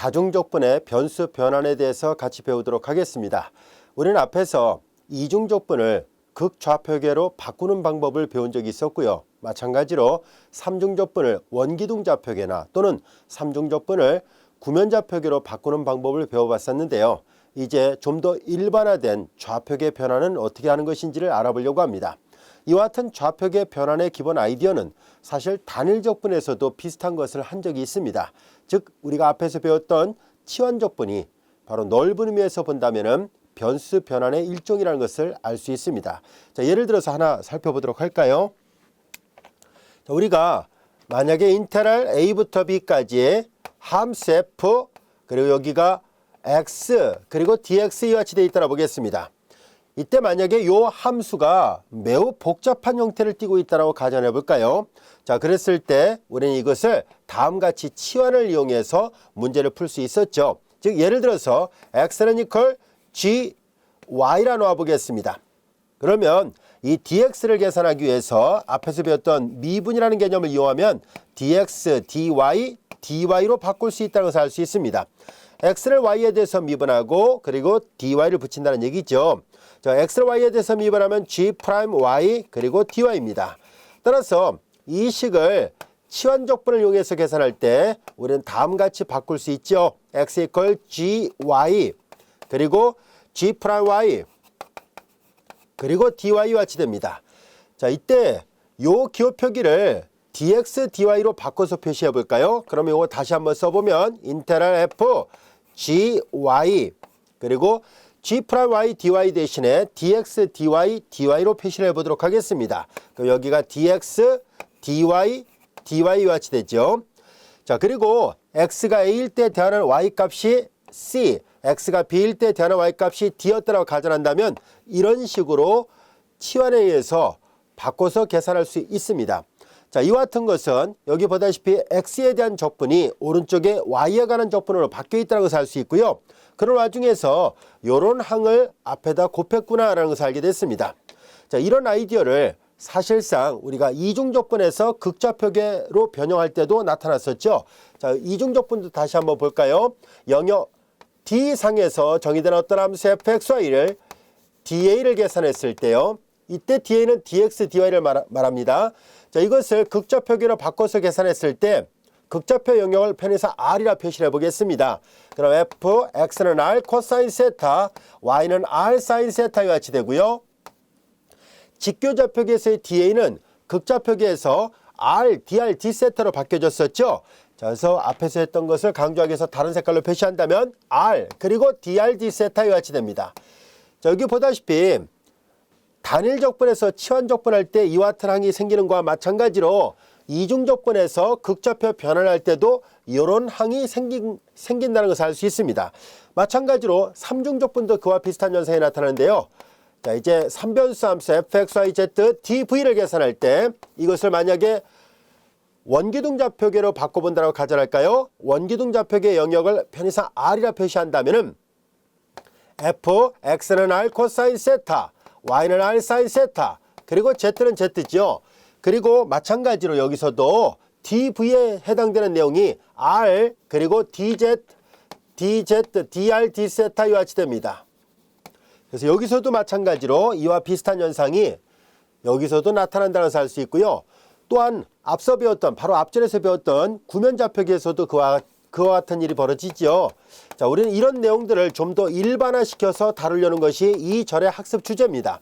다중적분의 변수 변환에 대해서 같이 배우도록 하겠습니다. 우리는 앞에서 이중적분을 극좌표계로 바꾸는 방법을 배운 적이 있었고요. 마찬가지로 삼중적분을 원기둥좌표계나 또는 삼중적분을 구면좌표계로 바꾸는 방법을 배워봤었는데요. 이제 좀 더 일반화된 좌표계 변환은 어떻게 하는 것인지를 알아보려고 합니다. 이와 같은 좌표계 변환의 기본 아이디어는 사실 단일적분에서도 비슷한 것을 한 적이 있습니다. 즉 우리가 앞에서 배웠던 치환적분이 바로 넓은 의미에서 본다면 변수 변환의 일종이라는 것을 알 수 있습니다. 자, 예를 들어서 하나 살펴보도록 할까요? 자, 우리가 만약에 인테그랄 a부터 b까지의 함수 f 그리고 여기가 x 그리고 dx 이와 같이 되어 있다고 보겠습니다. 이때 만약에 이 함수가 매우 복잡한 형태를 띠고 있다고 가정해 볼까요? 자, 그랬을 때 우리는 이것을 다음같이 치환을 이용해서 문제를 풀 수 있었죠. 즉 예를 들어서 x는 equal gy라 놓아 보겠습니다. 그러면 이 dx를 계산하기 위해서 앞에서 배웠던 미분이라는 개념을 이용하면 dx, dy, dy로 바꿀 수 있다는 것을 알 수 있습니다. x를 y에 대해서 미분하고 그리고 dy를 붙인다는 얘기죠. 자, x를 y에 대해서 미분하면 g'y 그리고 dy입니다. 따라서 이 식을 치환적분을 이용해서 계산할 때 우리는 다음같이 바꿀 수 있죠. x equal gy 그리고 g'y 그리고 dy와 같이 됩니다. 자, 이때 요 기호표기를 dx, dy로 바꿔서 표시해 볼까요? 그러면 이거 다시 한번 써보면 인테그랄 f gy 그리고 g'y dy 대신에 dx, dy, dy로 표시를 해보도록 하겠습니다. 그럼 여기가 dx, dy, dy와 같이 되죠. 자, 그리고 x가 a일 때 대하는 y 값이 c, x가 b일 때 대하는 y 값이 d였다고 가정한다면 이런 식으로 치환에 의해서 바꿔서 계산할 수 있습니다. 자, 이와 같은 것은 여기 보다시피 x에 대한 적분이 오른쪽에 y에 관한 적분으로 바뀌어 있다는 것을 알 수 있고요. 그런 와중에서 이런 항을 앞에다 곱했구나라는 것을 알게 됐습니다. 자, 이런 아이디어를 사실상 우리가 이중적분에서 극좌표계로 변형할 때도 나타났었죠. 자, 이중적분도 다시 한번 볼까요? 영역 D상에서 정의된 어떤 함수 fxy를 da를 계산했을 때요. 이때 da는 dx, dy를 말합니다. 자, 이것을 극좌표계로 바꿔서 계산했을 때 극좌표 영역을 편해서 r이라 표시를 해보겠습니다. 그럼 f, x는 r 코사인 세타, y는 r 사인 세타와 같이 되고요. 직교좌표계에서의 da는 극좌표계에서 r, dr, d 세타로 바뀌어졌었죠. 자, 그래서 앞에서 했던 것을 강조하기 위해서 다른 색깔로 표시한다면 r 그리고 dr, d 세타와 같이 됩니다. 자, 여기 보다시피 단일적분에서 치환적분할 때 이와 같은 항이 생기는 것과 마찬가지로 이중적분에서 극좌표 변환할 때도 이런 항이 생긴다는 것을 알 수 있습니다. 마찬가지로 삼중적분도 그와 비슷한 현상이 나타나는데요. 자, 이제 3변수 함수 fxyz dv를 계산할 때 이것을 만약에 원기둥좌표계로 바꿔본다고 가정할까요? 원기둥좌표계 영역을 편의상 r이라 표시한다면은 f, x는 r 코사인 세타, y는 r 사인 세타, 그리고 z는 z죠. 그리고 마찬가지로 여기서도 dv에 해당되는 내용이 r 그리고 dz, dr, d 세타와 같이 됩니다. 그래서 여기서도 마찬가지로 이와 비슷한 현상이 여기서도 나타난다는 것을 알 수 있고요. 또한 앞서 배웠던 바로 앞전에서 배웠던 구면좌표계에서도 그와 같은 일이 벌어지죠. 자, 우리는 이런 내용들을 좀 더 일반화시켜서 다루려는 것이 이 절의 학습 주제입니다.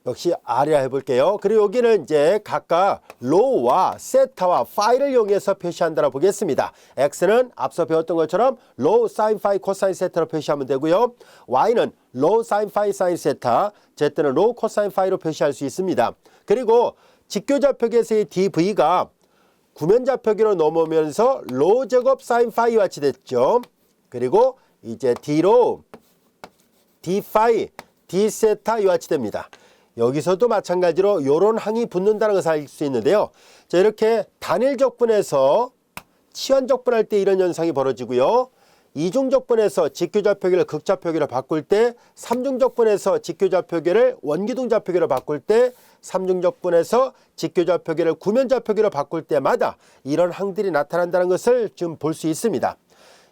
역시 r이라 해볼게요. 그리고 여기는 이제 각각 로우와 세타와 파이를 이용해서 표시한다고 보겠습니다. x는 앞서 배웠던 것처럼 로우 사인 파이 코사인 세타로 표시하면 되고요. y는 로우 사인 파이 사인 세타, z는 로우 코사인 파이로 표시할 수 있습니다. 그리고 직교좌표계에서의 dv가 구면좌표계로 넘어오면서 로우 제곱 사인 파이와 같이 됐죠. 그리고 이제 d로우, d파이, d세타 이와 같이 됩니다. 여기서도 마찬가지로 이런 항이 붙는다는 것을 알 수 있는데요. 자, 이렇게 단일적분에서 치환적분할 때 이런 현상이 벌어지고요. 이중적분에서 직교좌표계를 극좌표계로 바꿀 때, 삼중적분에서 직교좌표계를 원기둥좌표계로 바꿀 때, 삼중적분에서 직교좌표계를 구면좌표계로 바꿀 때마다 이런 항들이 나타난다는 것을 지금 볼 수 있습니다.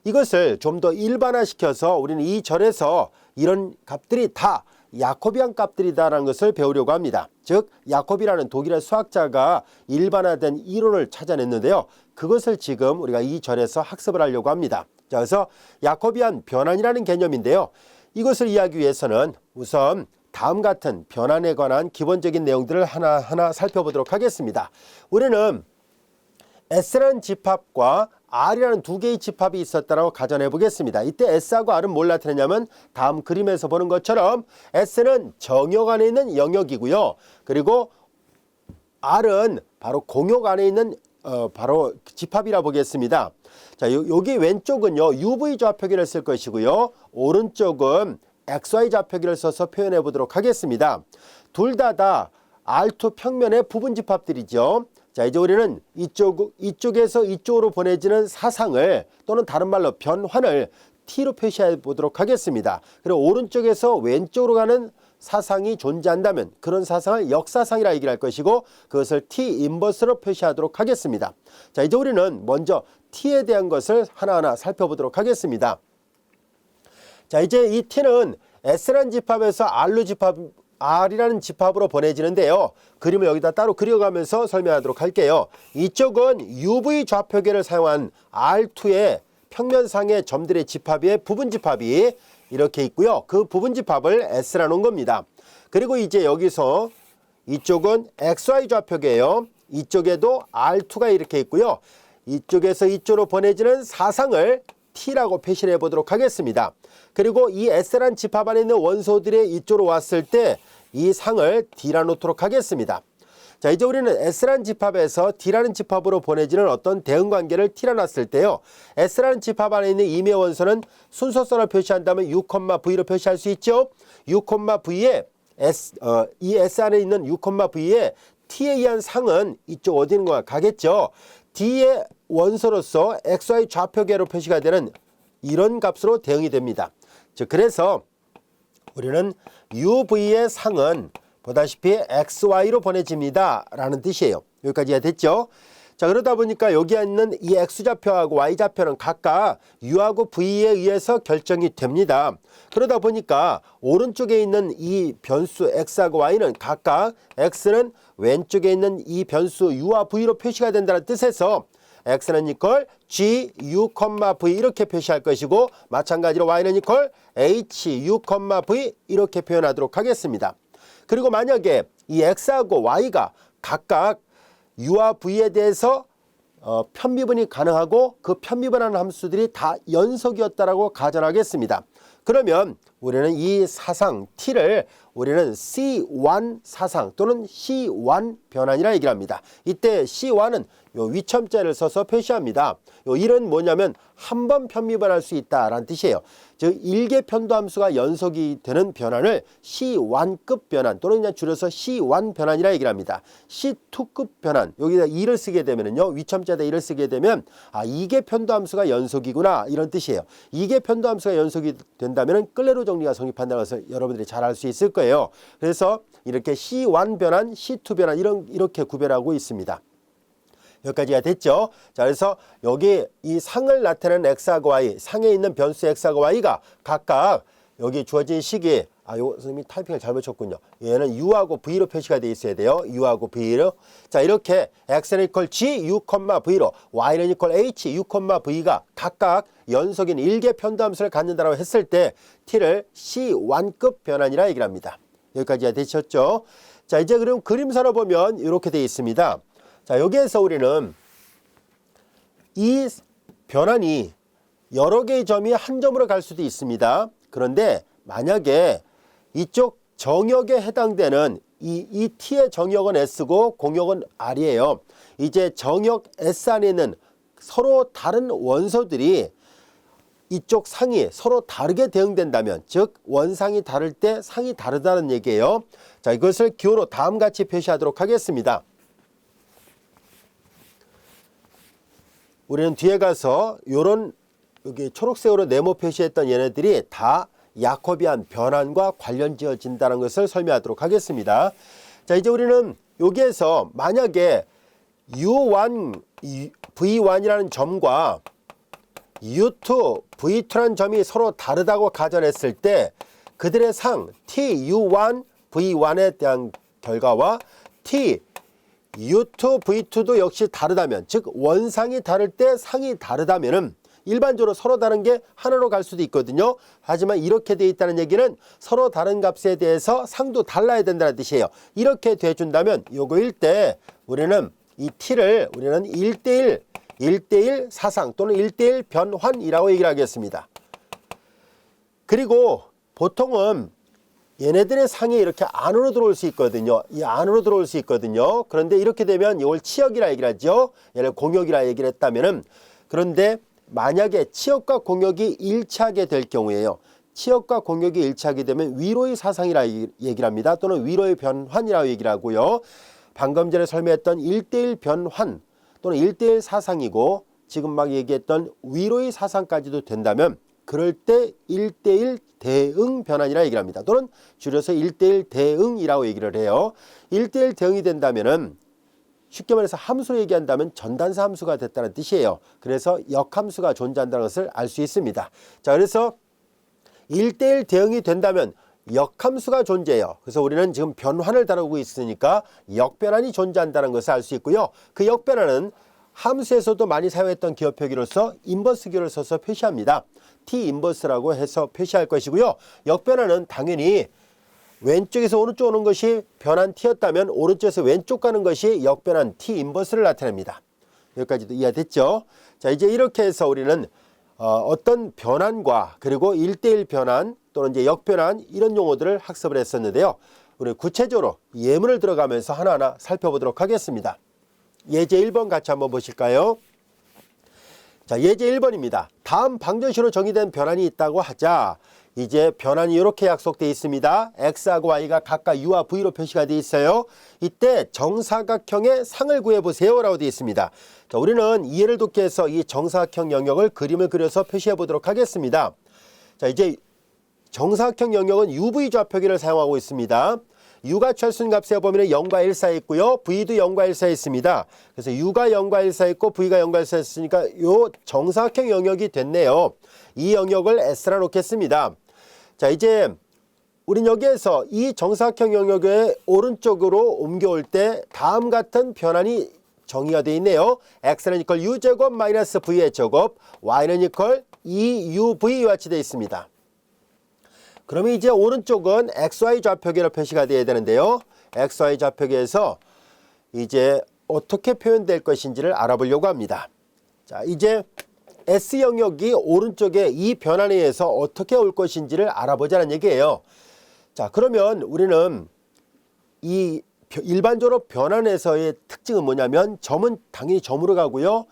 이것을 좀 더 일반화시켜서 우리는 이 절에서 이런 값들이 다 야코비안 값들이다라는 것을 배우려고 합니다. 즉 야코비라는 독일의 수학자가 일반화된 이론을 찾아냈는데요. 그것을 지금 우리가 이 절에서 학습을 하려고 합니다. 자, 그래서 야코비안 변환이라는 개념인데요. 이것을 이해하기 위해서는 우선 다음 같은 변환에 관한 기본적인 내용들을 하나하나 살펴보도록 하겠습니다. 우리는 S라는 집합과 R이라는 두 개의 집합이 있었다고 가정해 보겠습니다. 이때 S하고 R은 뭘 나타내냐면 다음 그림에서 보는 것처럼 S는 정역 안에 있는 영역이고요. 그리고 R은 바로 공역 안에 있는 바로 집합이라 보겠습니다. 자, 여기 왼쪽은요 UV 좌표기를 쓸 것이고요. 오른쪽은 XY 좌표기를 써서 표현해 보도록 하겠습니다. 둘 다 R2 평면의 부분 집합들이죠. 자, 이제 우리는 이쪽에서 이쪽으로 보내지는 사상을 또는 다른 말로 변환을 T로 표시해 보도록 하겠습니다. 그리고 오른쪽에서 왼쪽으로 가는 사상이 존재한다면 그런 사상을 역사상이라 얘기를 할 것이고 그것을 T 인버스로 표시하도록 하겠습니다. 자, 이제 우리는 먼저 T에 대한 것을 하나하나 살펴보도록 하겠습니다. 자, 이제 이 T는 S라는 집합에서 R이라는 집합으로 보내지는데요. 그림을 여기다 따로 그려가면서 설명하도록 할게요. 이쪽은 UV 좌표계를 사용한 R2의 평면상의 점들의 집합의 부분 집합이 이렇게 있고요. 그 부분 집합을 S라 놓은 겁니다. 그리고 이제 여기서 이쪽은 XY 좌표계예요. 이쪽에도 R2가 이렇게 있고요. 이쪽에서 이쪽으로 보내지는 사상을 T라고 표시를 해보도록 하겠습니다. 그리고 이 S라는 집합 안에 있는 원소들이 이쪽으로 왔을 때 이 상을 D라 놓도록 하겠습니다. 자, 이제 우리는 S라는 집합에서 D라는 집합으로 보내지는 어떤 대응관계를 T라 놨을 때요. S라는 집합 안에 있는 임의 원소는 순서선을 표시한다면 U,V로 표시할 수 있죠. U,V에 이 S 안에 있는 U,V에 T에 의한 상은 이쪽 어디 있는 거가 가겠죠. D의 원소로서 XY 좌표계로 표시가 되는 이런 값으로 대응이 됩니다. 즉 그래서 우리는 UV의 상은 보다시피 XY로 보내집니다 라는 뜻이에요. 여기까지 이해됐죠? 자, 그러다 보니까 여기 있는 이 X좌표하고 Y좌표는 각각 U하고 V에 의해서 결정이 됩니다. 그러다 보니까 오른쪽에 있는 이 변수 X하고 Y는 각각 X는 왼쪽에 있는 이 변수 U와 V로 표시가 된다는 뜻에서 X는 이퀄 G, U, V 이렇게 표시할 것이고 마찬가지로 Y는 이퀄 H, U, V 이렇게 표현하도록 하겠습니다. 그리고 만약에 이 X하고 Y가 각각 U와 V에 대해서 편미분이 가능하고 그 편미분하는 함수들이 다 연속이었다라고 가정하겠습니다. 그러면 우리는 이 사상 T를 우리는 C1 사상 또는 C1 변환이라 얘기를 합니다. 이때 C1은 요 위첨자를 써서 표시합니다. 요 일은 뭐냐면 한 번 편미분할 수 있다라는 뜻이에요. 즉 1개 편도함수가 연속이 되는 변환을 C1급 변환 또는 그냥 줄여서 C1 변환이라 얘기를 합니다. C2급 변환 여기다 2를 쓰게 되면은요 위첨자에다 2를 쓰게 되면 2개 편도함수가 연속이구나 이런 뜻이에요. 2개 편도함수가 연속이 된다면은 끌레로 정리가 성립한다는 것을 여러분들이 잘 알 수 있을 거예요. 그래서 이렇게 C1 변환, C2 변환 이렇게 구별하고 있습니다. 여기까지가 됐죠. 자, 그래서 여기 이 상을 나타내는 X하고 Y, 상에 있는 변수 X하고 Y가 각각 여기 주어진 식이 요 선생님이 타이핑을 잘못 쳤군요. 얘는 U하고 V로 표시가 되어 있어야 돼요. U하고 V로. 자, 이렇게 X는 이퀄 G, U, V로 Y는 이퀄 H, U, V가 각각 연속인 1개 편도함수를 갖는다고 했을 때 T를 C1급 변환이라 얘기를 합니다. 여기까지가 되셨죠. 자, 이제 그럼 그림선을 보면 이렇게 되어 있습니다. 자, 여기에서 우리는 이 변환이 여러 개의 점이 한 점으로 갈 수도 있습니다. 그런데 만약에 이쪽 정역에 해당되는 이 T의 정역은 S고 공역은 R이에요. 이제 정역 S 안에 있는 서로 다른 원소들이 이쪽 상이 서로 다르게 대응된다면 즉 원상이 다를 때 상이 다르다는 얘기예요. 자, 이것을 기호로 다음같이 표시하도록 하겠습니다. 우리는 뒤에 가서 요런 여기 초록색으로 네모 표시했던 얘네들이 다 야코비안 변환과 관련 지어진다는 것을 설명하도록 하겠습니다. 자, 이제 우리는 여기에서 만약에 U1, V1이라는 점과 U2, V2라는 점이 서로 다르다고 가정했을 때 그들의 상 T, U1, V1에 대한 결과와 T, U2, V2도 역시 다르다면, 즉 원상이 다를 때 상이 다르다면은 일반적으로 서로 다른 게 하나로 갈 수도 있거든요. 하지만 이렇게 돼 있다는 얘기는 서로 다른 값에 대해서 상도 달라야 된다는 뜻이에요. 이렇게 돼준다면 요거일 때 우리는 이 T를 우리는 1대1 사상 또는 1대1 변환이라고 얘기를 하겠습니다. 그리고 보통은 얘네들의 상이 이렇게 안으로 들어올 수 있거든요. 이 안으로 들어올 수 있거든요. 그런데 이렇게 되면 이걸 치역이라 얘기를 하죠. 얘를 공역이라 얘기를 했다면은, 그런데 만약에 치역과 공역이 일치하게 될 경우에요. 치역과 공역이 일치하게 되면 위로의 사상이라 얘기를 합니다. 또는 위로의 변환이라고 얘기를 하고요. 방금 전에 설명했던 1대1 변환 또는 1대1 사상이고 지금 막 얘기했던 위로의 사상까지도 된다면 그럴 때 1대1 대응 변환이라 얘기를 합니다. 또는 줄여서 1대1 대응이라고 얘기를 해요. 1대1 대응이 된다면은 쉽게 말해서 함수로 얘기한다면 전단사 함수가 됐다는 뜻이에요. 그래서 역함수가 존재한다는 것을 알 수 있습니다. 자, 그래서 1대1 대응이 된다면 역함수가 존재해요. 그래서 우리는 지금 변환을 다루고 있으니까 역변환이 존재한다는 것을 알 수 있고요. 그 역변환은 함수에서도 많이 사용했던 기호 표기로서 인버스 기호를 써서 표시합니다. T 인버스라고 해서 표시할 것이고요. 역변환은 당연히 왼쪽에서 오른쪽 오는 것이 변환 T였다면 오른쪽에서 왼쪽 가는 것이 역변환 T 인버스를 나타냅니다. 여기까지도 이해됐죠? 자, 이제 이렇게 해서 우리는 어떤 변환과 그리고 1대1 변환 또는 이제 역변환 이런 용어들을 학습을 했었는데요. 우리 구체적으로 예문을 들어가면서 하나하나 살펴보도록 하겠습니다. 예제 1번 같이 한번 보실까요? 자, 예제 1번입니다. 다음 방정식으로 정의된 변환이 있다고 하자. 이제 변환이 이렇게 약속되어 있습니다. x하고 y가 각각 u와 v로 표시가 되어 있어요. 이때 정사각형의 상을 구해보세요 라고 되어 있습니다. 자, 우리는 이해를 돕기 위해서 이 정사각형 영역을 그림을 그려서 표시해 보도록 하겠습니다. 자, 이제 정사각형 영역은 uv 좌표기를 사용하고 있습니다. u가 철순 값의 범위는 0과 1 사이에 있고요. v도 0과 1 사이에 있습니다. 그래서 u가 0과 1 사이에 있고 v가 0과 1 사이에 있으니까 요 정사각형 영역이 됐네요. 이 영역을 S라 놓겠습니다. 자, 이제 우린 여기에서 이 정사각형 영역의 오른쪽으로 옮겨올 때 다음 같은 변환이 정의가 되어 있네요. x는 이퀄 u제곱 마이너스 v의 제곱, y는 이퀄 2uv 같이 되어 있습니다. 그러면 이제 오른쪽은 xy 좌표계로 표시가 되어야 되는데요. xy 좌표계에서 이제 어떻게 표현될 것인지를 알아보려고 합니다. 자, 이제 S 영역이 오른쪽에 이 변환에 의해서 어떻게 올 것인지를 알아보자는 얘기예요. 자, 그러면 우리는 이 일반적으로 변환에서의 특징은 뭐냐면 점은 당연히 점으로 가고요.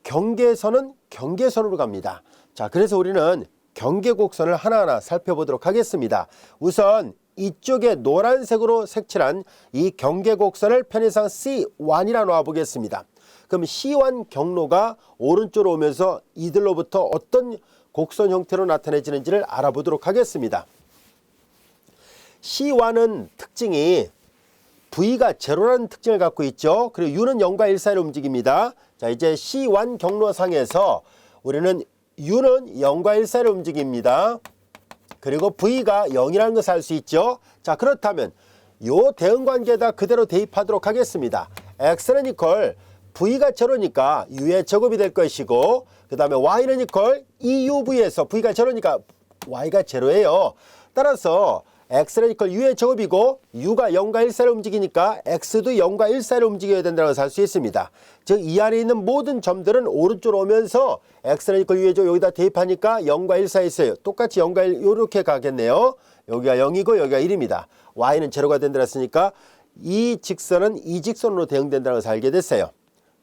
경계선은 경계선으로 갑니다. 자, 그래서 우리는 경계곡선을 하나하나 살펴보도록 하겠습니다. 우선 이쪽에 노란색으로 색칠한 이 경계곡선을 편의상 C1이라 놓아보겠습니다. 그럼 C1 경로가 오른쪽으로 오면서 이들로부터 어떤 곡선 형태로 나타내지는지를 알아보도록 하겠습니다. C1은 특징이 V가 제로라는 특징을 갖고 있죠. 그리고 U는 0과 1 사이로 움직입니다. 자, 이제 C1 경로상에서 우리는 U는 0과 1 사이로 움직입니다. 그리고 V가 0이라는 것을 알 수 있죠. 자, 그렇다면 요 대응관계에다 그대로 대입하도록 하겠습니다. X는 이퀄 V가 제로니까 U의 제곱이 될 것이고, 그 다음에 Y는 이퀄 2UV에서 V가 제로니까 Y가 제로예요. 따라서 X는 이퀄 U의 제곱이고 U가 0과 1 사이로 움직이니까 X도 0과 1 사이로 움직여야 된다는 것을 알 수 있습니다. 즉 이 안에 있는 모든 점들은 오른쪽으로 오면서 X는 이퀄 U의 제곱 여기다 대입하니까 0과 1 사이에 있어요. 똑같이 0과 1 이렇게 가겠네요. 여기가 0이고 여기가 1입니다. Y는 제로가 된다 했으니까 이 직선은 이 직선으로 대응된다는 것을 알게 됐어요.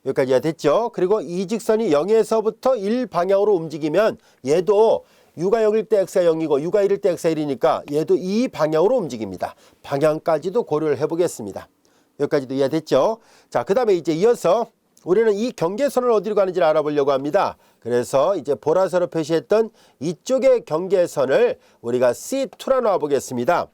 여기까지가 됐죠. 그리고 이 직선이 0에서부터 1 방향으로 움직이면 얘도 U가 0일 때 X가 0이고 U가 1일 때 X가 1이니까 얘도 이 방향으로 움직입니다. 방향까지도 고려를 해보겠습니다. 여기까지도 이해됐죠. 자, 그 다음에 이제 이어서 우리는 이 경계선을 어디로 가는지를 알아보려고 합니다. 그래서 이제 보라색으로 표시했던 이쪽의 경계선을 우리가 C2라 놔보겠습니다.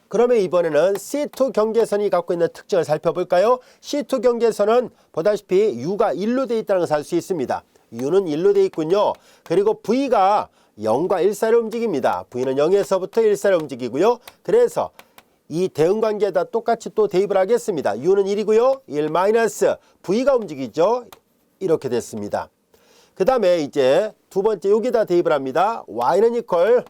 그러면 이번에는 C2 경계선이 갖고 있는 특징을 살펴볼까요? C2 경계선은 보다시피 U가 1로 되어 있다는 것을 알 수 있습니다. U는 1로 돼 있군요. 그리고 V가 0과 1 사이를 움직입니다. V는 0에서부터 1 사이를 움직이고요. 그래서 이 대응관계에다 똑같이 또 대입을 하겠습니다. U는 1이고요. 1 마이너스 V가 움직이죠. 이렇게 됐습니다. 그 다음에 이제 두 번째 여기다 대입을 합니다. Y는 이퀄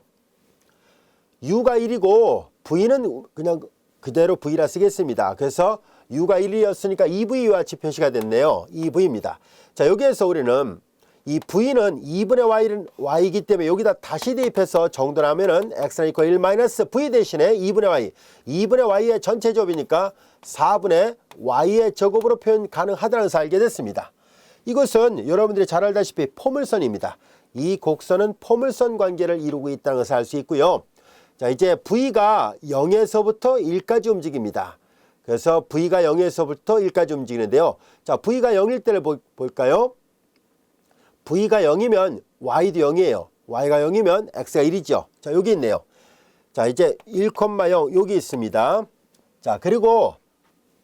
U가 1이고 V는 그냥 그대로 V라 쓰겠습니다. 그래서 U가 1이었으니까 2V와 같이 표시가 됐네요. 2V입니다. 자, 여기에서 우리는 이 V는 2분의 Y이기 때문에 여기다 다시 대입해서 정돈하면은 X는 이퀄 1 마이너스 V 대신에 2분의 Y. 2분의 Y의 전체 제곱이니까 4분의 Y의 제곱으로 표현 가능하다는 것을 알게 됐습니다. 이것은 여러분들이 잘 알다시피 포물선입니다. 이 곡선은 포물선 관계를 이루고 있다는 것을 알 수 있고요. 자, 이제 V가 0에서부터 1까지 움직입니다. 그래서 V가 0에서부터 1까지 움직이는데요. 자, V가 0일 때를 볼까요? V가 0이면 Y도 0이에요. Y가 0이면 X가 1이죠. 자, 여기 있네요. 자, 이제 1,0 여기 있습니다. 자, 그리고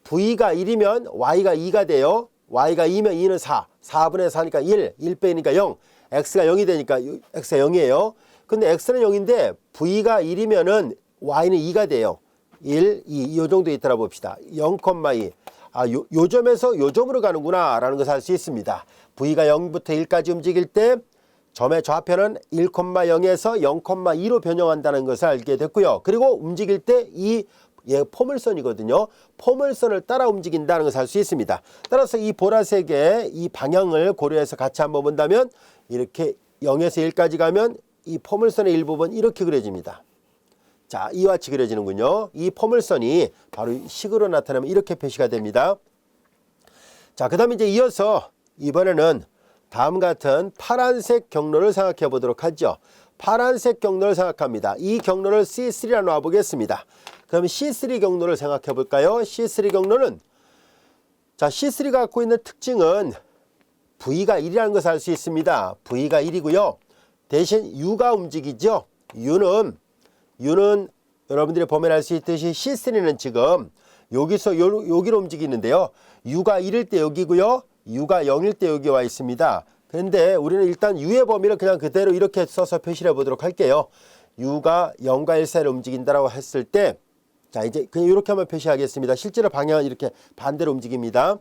V가 1이면 Y가 2가 돼요. Y가 2면 2는 4. 4분의 4니까 1 빼니까 0. X가 0이 되니까 X가 0이에요. 근데 X는 0인데 V가 1이면은 Y는 2가 돼요. 1, 2, 이 정도 있다라 봅시다. 0,2. 아, 요 점에서 요 점으로 가는구나 라는 것을 알 수 있습니다. V가 0부터 1까지 움직일 때 점의 좌표는 1,0에서 0,2로 변형한다는 것을 알게 됐고요. 그리고 움직일 때 이 포물선이거든요. 포물선을 따라 움직인다는 것을 알 수 있습니다. 따라서 이 보라색의 이 방향을 고려해서 같이 한번 본다면 이렇게 0에서 1까지 가면 이 포물선의 일부분 이렇게 그려집니다. 자, 이와 같이 그려지는군요. 이 포물선이 바로 식으로 나타나면 이렇게 표시가 됩니다. 자, 그 다음에 이제 이어서 이번에는 다음 같은 파란색 경로를 생각해 보도록 하죠. 파란색 경로를 생각합니다. 이 경로를 C3라 놔보겠습니다. 그럼 C3 경로를 생각해 볼까요? C3 경로는 자, C3가 갖고 있는 특징은 V가 1이라는 것을 알 수 있습니다. V가 1이고요. 대신 U가 움직이죠. U는 여러분들이 보면 알 수 있듯이 C3는 지금 여기서 여기로 움직이는데요. U가 1일 때 여기고요. U가 0일 때 여기 와 있습니다. 그런데 우리는 일단 U의 범위를 그냥 그대로 이렇게 써서 표시를 해보도록 할게요. U가 0과 1 사이를 움직인다라고 했을 때 자, 이제 그냥 이렇게 한번 표시하겠습니다. 실제로 방향은 이렇게 반대로 움직입니다.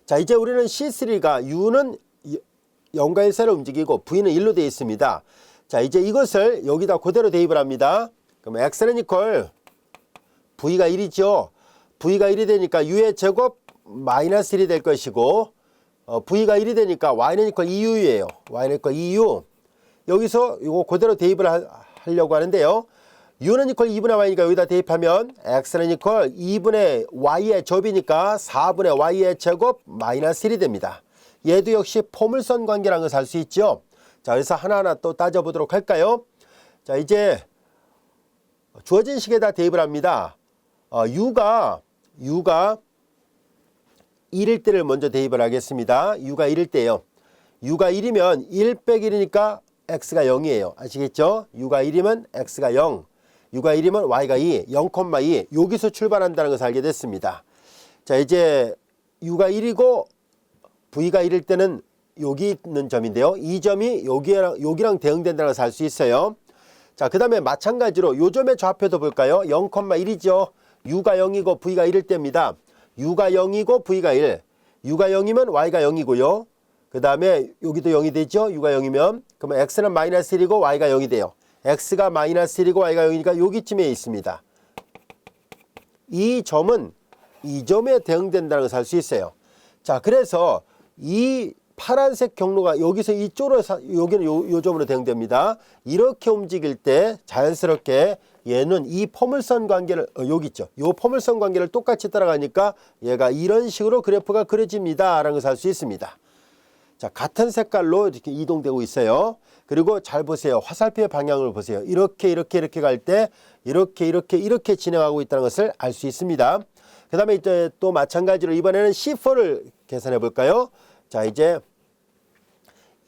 자, 이제 우리는 C3가 U는 0과 1 사이를 움직이고 V는 1로 되어 있습니다. 자, 이제 이것을 여기다 그대로 대입을 합니다. 그럼 X는 이퀄 V가 1이죠. V가 1이 되니까 U의 제곱 마이너스 1이 될 것이고 V가 1이 되니까 Y는 이퀄 2U예요. Y는 이퀄 2U. 여기서 이거 그대로 대입을 하려고 하는데요. U는 이퀄 2분의 Y니까 여기다 대입하면 X는 이퀄 2분의 Y의 제곱이니까 4분의 Y의 제곱 마이너스 1이 됩니다. 얘도 역시 포물선 관계라는 것을 알 수 있죠. 자, 그래서 하나하나 또 따져보도록 할까요? 자, 이제 주어진 식에다 대입을 합니다. U가 1일 때를 먼저 대입을 하겠습니다. U가 1일 때예요. U가 1이면 1 빼기 1이니까 X가 0이에요. 아시겠죠? U가 1이면 X가 0. U가 1이면 Y가 2, 0,2. 여기서 출발한다는 것을 알게 됐습니다. 자, 이제 U가 1이고 V가 1일 때는 여기 있는 점인데요. 이 점이 여기랑 대응된다는 것을 알 수 있어요. 자, 그 다음에 마찬가지로 요 점의 좌표도 볼까요? 0,1이죠. U가 0이고 V가 1일 때입니다. U가 0이고 V가 1. U가 0이면 Y가 0이고요. 그 다음에 여기도 0이 되죠. U가 0이면. 그러면 X는 마이너스 1이고 Y가 0이 돼요. X가 마이너스 1이고 Y가 0이니까 여기쯤에 있습니다. 이 점은 이 점에 대응된다는 것을 알 수 있어요. 자, 그래서 이 파란색 경로가 여기서 이쪽으로 여기는 요 점으로 대응됩니다. 이렇게 움직일 때 자연스럽게 얘는 이 포물선 관계를 여기 있죠. 요 포물선 관계를 똑같이 따라가니까 얘가 이런 식으로 그래프가 그려집니다. 라는 것을 알 수 있습니다. 자, 같은 색깔로 이렇게 이동되고 있어요. 그리고 잘 보세요. 화살표의 방향을 보세요. 이렇게 갈 때 이렇게 진행하고 있다는 것을 알 수 있습니다. 그 다음에 이제 또 마찬가지로 이번에는 C4를 계산해 볼까요? 자, 이제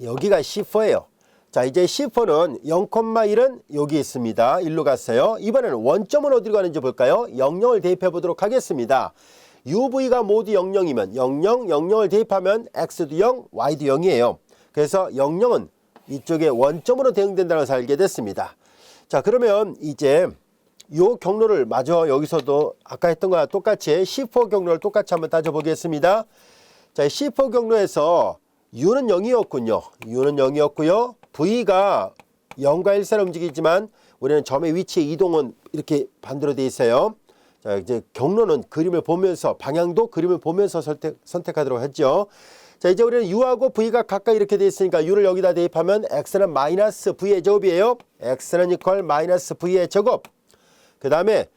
여기가 C4예요. 자, 이제 C4는 0,1은 여기 있습니다. 1로 갔어요. 이번에는 원점은 어디로 가는지 볼까요? 00을 대입해 보도록 하겠습니다. UV가 모두 00이면 00, 00을 대입하면 X도 0, Y도 0이에요. 그래서 00은 이쪽에 원점으로 대응된다는 것을 알게 됐습니다. 자, 그러면 이제 요 경로를 마저 여기서도 아까 했던 거와 똑같이 C4 경로를 똑같이 한번 따져보겠습니다. 자, C4 경로에서 U는 0이었군요. U는 0이었고요. V가 0과 1 사이로 움직이지만 우리는 점의 위치 이동은 이렇게 반대로 되어 있어요. 자, 이제 경로는 그림을 보면서 방향도 그림을 보면서 선택하도록 했죠. 자, 이제 우리는 U하고 V가 가까이 이렇게 되어 있으니까 U를 여기다 대입하면 X는 마이너스 V의 제곱이에요. X는 이퀄 마이너스 V의 제곱. 그 다음에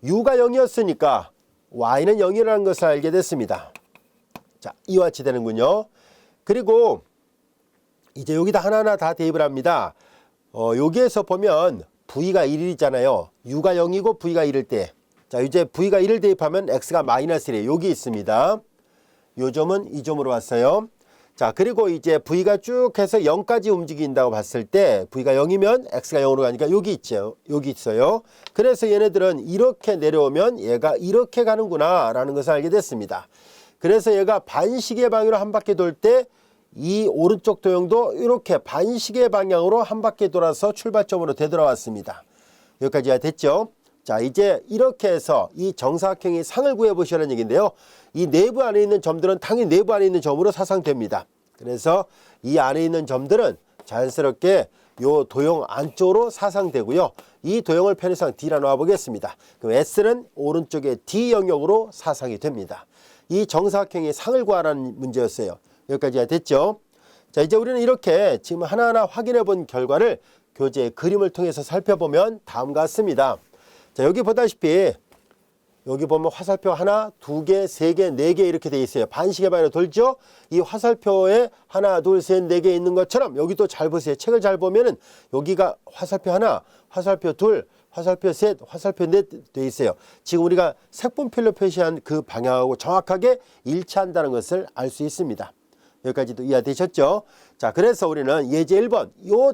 U가 0이었으니까 Y는 0이라는 것을 알게 됐습니다. 자, 이와 같이 되는군요. 그리고 이제 여기다 하나하나 다 대입을 합니다. 여기에서 보면 V가 1이잖아요. U가 0이고 V가 1일 때. 자, 이제 V가 1을 대입하면 X가 마이너스 1이에요. 여기 있습니다. 요 점은 이 점으로 왔어요. 자, 그리고 이제 V가 쭉 해서 0까지 움직인다고 봤을 때 V가 0이면 X가 0으로 가니까 여기 있죠. 여기 있어요. 그래서 얘네들은 이렇게 내려오면 얘가 이렇게 가는구나 라는 것을 알게 됐습니다. 그래서 얘가 반시계 방향으로 한 바퀴 돌 때 이 오른쪽 도형도 이렇게 반시계 방향으로 한 바퀴 돌아서 출발점으로 되돌아왔습니다. 여기까지가 됐죠. 자, 이제 이렇게 해서 이 정사각형의 상을 구해보시라는 얘기인데요. 이 내부 안에 있는 점들은 당연히 내부 안에 있는 점으로 사상됩니다. 그래서 이 안에 있는 점들은 자연스럽게 요 도형 안쪽으로 사상되고요. 이 도형을 편의상 D라 놓아보겠습니다. 그럼 S는 오른쪽에 D 영역으로 사상이 됩니다. 이 정사각형의 상을 구하라는 문제였어요. 여기까지가 됐죠. 자, 이제 우리는 이렇게 지금 하나하나 확인해 본 결과를 교재 그림을 통해서 살펴보면 다음과 같습니다. 자, 여기 보다시피 여기 보면 화살표 하나, 두 개, 세 개, 네 개 이렇게 돼 있어요. 반시계 방향으로 돌죠. 이 화살표에 하나, 둘, 셋, 네 개 있는 것처럼 여기도 잘 보세요. 책을 잘 보면은 여기가 화살표 하나, 화살표 둘, 화살표 셋, 화살표 넷 돼 있어요. 지금 우리가 색분필로 표시한 그 방향하고 정확하게 일치한다는 것을 알 수 있습니다. 여기까지도 이해되셨죠? 자, 그래서 우리는 예제 1번 요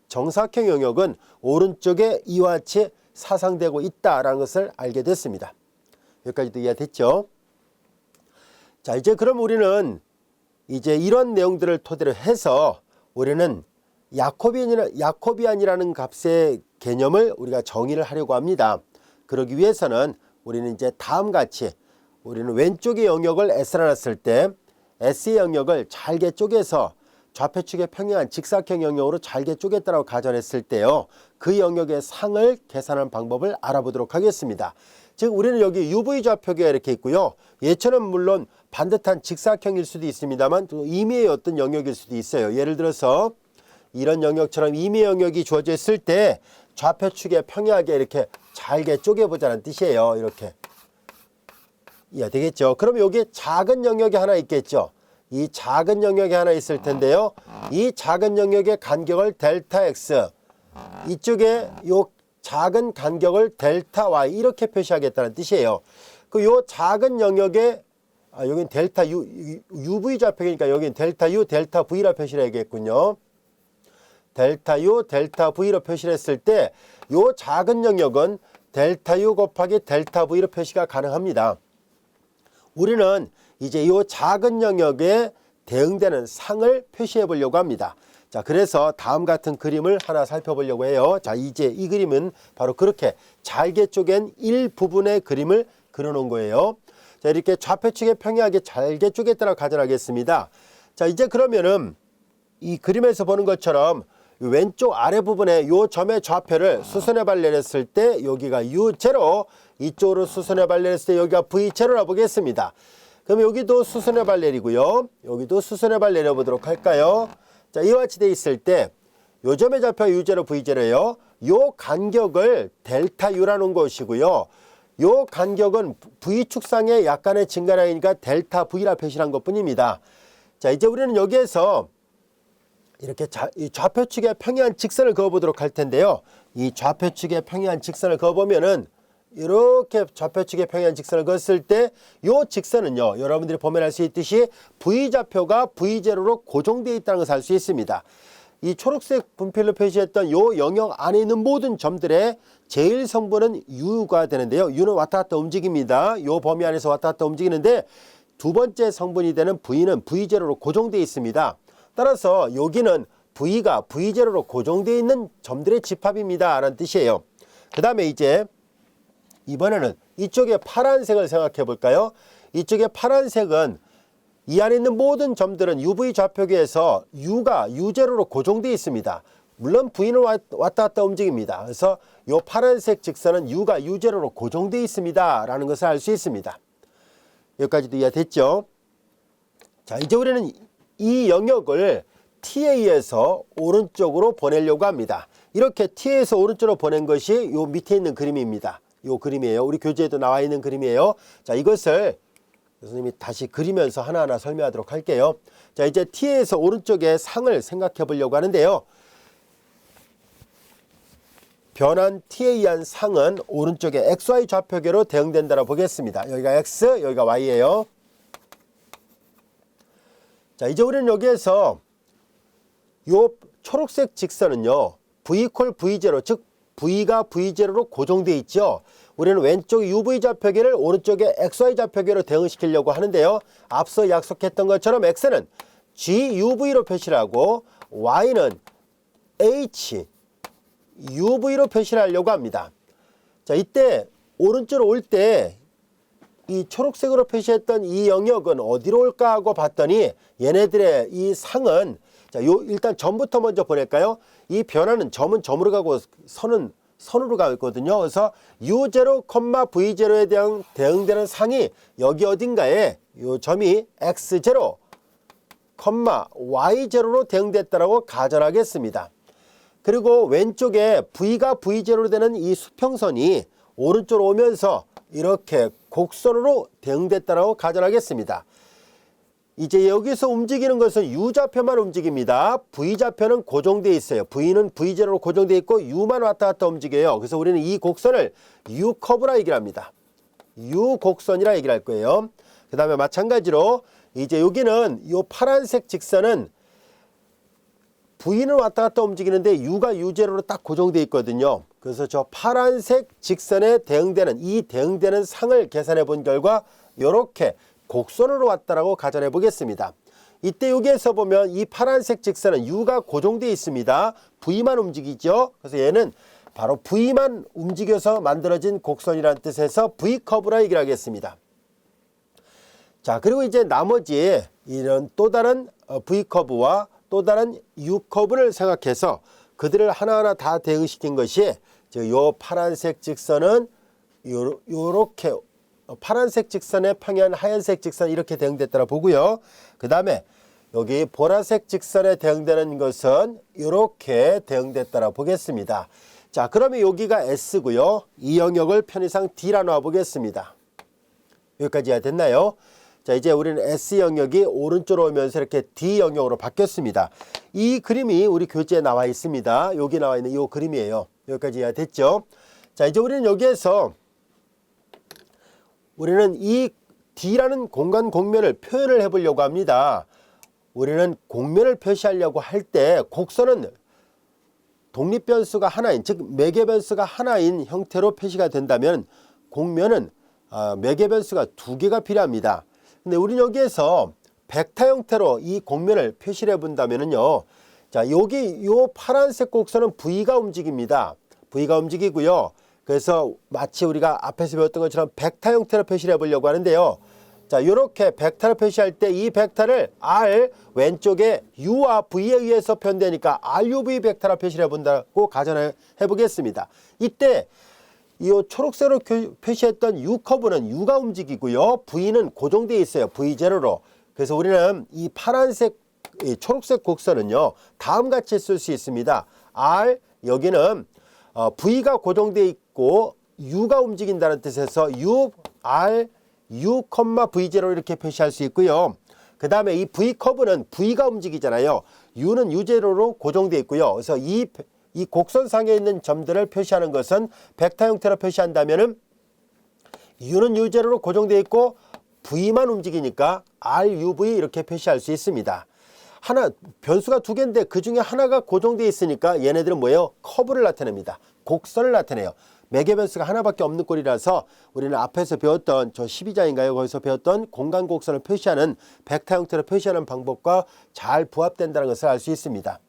정사각형 영역은 오른쪽에 이와 같이 사상되고 있다라는 것을 알게 됐습니다. 여기까지도 이해됐죠? 자, 이제 그럼 우리는 이제 이런 내용들을 토대로 해서 우리는 야코비안이라는 값의 개념을 우리가 정의를 하려고 합니다. 그러기 위해서는 우리는 이제 다음과 같이 우리는 왼쪽의 영역을 S라 놨을 때 S의 영역을 잘게 쪼개서 좌표축에 평행한 직사각형 영역으로 잘게 쪼갰다고 가정했을 때요. 그 영역의 상을 계산하는 방법을 알아보도록 하겠습니다. 즉 우리는 여기 UV 좌표계가 이렇게 있고요. 얘처럼 물론 반듯한 직사각형일 수도 있습니다만 또 임의의 어떤 영역일 수도 있어요. 예를 들어서 이런 영역처럼 임의 영역이 주어져 있을 때 좌표축에 평행하게 이렇게 잘게 쪼개보자는 뜻이에요. 이렇게. 이해되겠죠? 그럼 여기 작은 영역이 하나 있겠죠? 이 작은 영역이 하나 있을 텐데요. 이 작은 영역의 간격을 델타 X, 이쪽에 요 작은 간격을 델타 Y 이렇게 표시하겠다는 뜻이에요. 그 요 작은 영역에 여긴 델타 U, UV 좌표니까 여긴 델타 U, 델타 V라 표시를 해야겠군요. 델타 U, 델타 V로 표시를 했을 때 요 작은 영역은 델타 U 곱하기 델타 V로 표시가 가능합니다. 우리는 이제 이 작은 영역에 대응되는 상을 표시해 보려고 합니다. 자, 그래서 다음 같은 그림을 하나 살펴보려고 해요. 자, 이제 이 그림은 바로 그렇게 잘게 쪼갠 일부분의 그림을 그려놓은 거예요. 자, 이렇게 좌표축에 평행하게 잘게 쪼갰다고 가정하겠습니다. 자, 이제 그러면은 이 그림에서 보는 것처럼 왼쪽 아래 부분에 이 점의 좌표를 수선의 발레를 했을 때 여기가 U0, 이쪽으로 수선의 발레를 했을 때 여기가 V0라 보겠습니다. 그럼 여기도 수선의 발레이고요. 여기도 수선의 발레 내려보도록 할까요? 자, 이와 같이 돼 있을 때 요 점의 좌표가 U0, V0예요. 요 간격을 델타 U라는 것이고요. 요 간격은 V축상의 약간의 증가량이니까 델타 V라 표시한 것뿐입니다. 자, 이제 우리는 여기에서 이렇게 이 좌표축에 평행한 직선을 그어보도록 할 텐데요. 이 좌표축에 평행한 직선을 그어보면은 이렇게 좌표축에 평행한 직선을 그었을 때 이 직선은요, 여러분들이 보면 알 수 있듯이 V좌표가 V0로 고정되어 있다는 것을 알 수 있습니다. 이 초록색 분필로 표시했던 요 영역 안에 있는 모든 점들의 제일 성분은 U가 되는데요. U는 왔다 갔다 움직입니다. 요 범위 안에서 왔다 갔다 움직이는데 두 번째 성분이 되는 V는 V0로 고정되어 있습니다. 따라서 여기는 V가 V0로 고정되어 있는 점들의 집합입니다 라는 뜻이에요. 그 다음에 이제 이번에는 이쪽에 파란색을 생각해 볼까요? 이쪽에 파란색은 이 안에 있는 모든 점들은 UV 좌표계에서 U가 U0로 고정되어 있습니다. 물론 V는 왔다 갔다 움직입니다. 그래서 이 파란색 직선은 U가 U0로 고정되어 있습니다 라는 것을 알 수 있습니다. 여기까지도 이해됐죠? 자, 이제 우리는 이 영역을 T에서 오른쪽으로 보내려고 합니다. 이렇게 T에서 오른쪽으로 보낸 것이 요 밑에 있는 그림입니다. 요 그림이에요. 우리 교재에도 나와 있는 그림이에요. 자, 이것을 교수님이 다시 그리면서 하나하나 설명하도록 할게요. 자, 이제 T에서 오른쪽의 상을 생각해 보려고 하는데요. 변한 T에 의한 상은 오른쪽에 XY 좌표계로 대응된다고 보겠습니다. 여기가 X, 여기가 Y예요. 자, 이제 우리는 여기에서 요 초록색 직선은요, V 콜 V0, 즉 V가 V0로 고정되어 있죠. 우리는 왼쪽 UV 좌표계를 오른쪽에 XY 좌표계로 대응시키려고 하는데요. 앞서 약속했던 것처럼 X는 GUV로 표시를 하고 Y는 HUV로 표시를 하려고 합니다. 자, 이때 오른쪽으로 올 때 이 초록색으로 표시했던 이 영역은 어디로 올까 하고 봤더니 얘네들의 이 상은, 자, 일단 점부터 먼저 보낼까요? 이 변화는 점은 점으로 가고 선은 선으로 가거든요. 그래서 U0, V0에 대한 대응되는 상이 여기 어딘가에 이 점이 X0, Y0로 대응됐다라고 가정하겠습니다. 그리고 왼쪽에 V가 V0로 되는 이 수평선이 오른쪽으로 오면서 이렇게 곡선으로 대응됐다라고 가정하겠습니다. 이제 여기서 움직이는 것은 U좌표만 움직입니다. V좌표는 고정되어 있어요. V는 V0로 고정되어 있고 U만 왔다 갔다 움직여요. 그래서 우리는 이 곡선을 U커브라 얘기를 합니다. U곡선이라 얘기를 할 거예요. 그 다음에 마찬가지로 이제 여기는 이 파란색 직선은 V는 왔다 갔다 움직이는데 U가 U0로 딱 고정되어 있거든요. 그래서 저 파란색 직선에 대응되는 이 대응되는 상을 계산해 본 결과 이렇게 곡선으로 왔다라고 가정해 보겠습니다. 이때 여기에서 보면 이 파란색 직선은 U가 고정되어 있습니다. V만 움직이죠. 그래서 얘는 바로 V만 움직여서 만들어진 곡선이라는 뜻에서 V커브라 얘기를 하겠습니다. 자, 그리고 이제 나머지 이런 또 다른 V커브와 또 다른 U커브를 생각해서 그들을 하나하나 다 대응시킨 것이 요 파란색 직선은 요렇게 파란색 직선의 평행 하얀색 직선 이렇게 대응됐다고 보고요. 그 다음에 여기 보라색 직선에 대응되는 것은 이렇게 대응됐다고 보겠습니다. 자, 그러면 여기가 S고요. 이 영역을 편의상 D라 놔 보겠습니다. 여기까지 해야 됐나요? 자, 이제 우리는 S 영역이 오른쪽으로 오면서 이렇게 D 영역으로 바뀌었습니다. 이 그림이 우리 교재에 나와 있습니다. 여기 나와 있는 이 그림이에요. 여기까지 해야 됐죠? 자, 이제 우리는 여기에서 우리는 이 D라는 공간 곡면을 표현을 해 보려고 합니다. 우리는 곡면을 표시하려고 할 때 곡선은 독립변수가 하나인, 즉 매개변수가 하나인 형태로 표시가 된다면 곡면은 매개변수가 두 개가 필요합니다. 근데 우리는 여기에서 벡터 형태로 이 곡면을 표시를 해 본다면요. 자, 여기 요 파란색 곡선은 V가 움직입니다. V가 움직이고요. 그래서 마치 우리가 앞에서 배웠던 것처럼 벡터 형태로 표시를 해보려고 하는데요. 자, 이렇게 벡터를 표시할 때 이 벡터를 R 왼쪽에 U와 V에 의해서 표현되니까 RUV 벡터로 표시를 해본다고 가정해 보겠습니다. 이때 이 초록색으로 표시했던 U커브는 U가 움직이고요. V는 고정되어 있어요. V0로. 그래서 우리는 이 파란색, 이 초록색 곡선은요. 다음같이 쓸 수 있습니다. R, 여기는 V가 고정되어 있고 U가 움직인다는 뜻에서 U, R, U, V0 이렇게 표시할 수 있고요. 그 다음에 이 V커브는 V가 움직이잖아요. U는 U0로 고정되어 있고요. 그래서 이 곡선상에 있는 점들을 표시하는 것은 벡터 형태로 표시한다면은 U는 U0로 고정되어 있고 V만 움직이니까 RUV 이렇게 표시할 수 있습니다. 변수가 두 개인데 그 중에 하나가 고정되어 있으니까 얘네들은 뭐예요? 커브를 나타냅니다. 곡선을 나타내요. 매개 변수가 하나밖에 없는 꼴이라서 우리는 앞에서 배웠던 저 12자인가요? 거기서 배웠던 공간 곡선을 표시하는 벡터 형태로 표시하는 방법과 잘 부합된다는 것을 알 수 있습니다.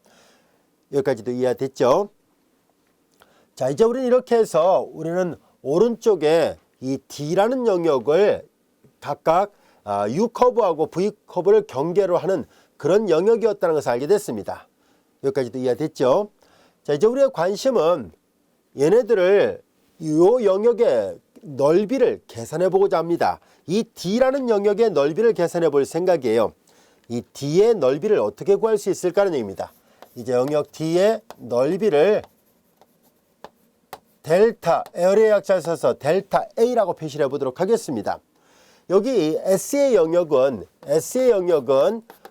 여기까지도 이해됐죠? 자, 이제 우리는 이렇게 해서 우리는 오른쪽에 이 D라는 영역을 각각 U커브하고 V커브를 경계로 하는 그런 영역이었다는 것을 알게 됐습니다. 여기까지도 이해됐죠? 자, 이제 우리의 관심은 얘네들을 이 영역의 넓이를 계산해 보고자 합니다. 이 D라는 영역의 넓이를 계산해 볼 생각이에요. 이 D의 넓이를 어떻게 구할 수 있을까는 얘기입니다. 이제 영역 D의 넓이를 델타, 에어리어 약자를 써서 델타 A라고 표시를 해보도록 하겠습니다. 여기 S의 영역은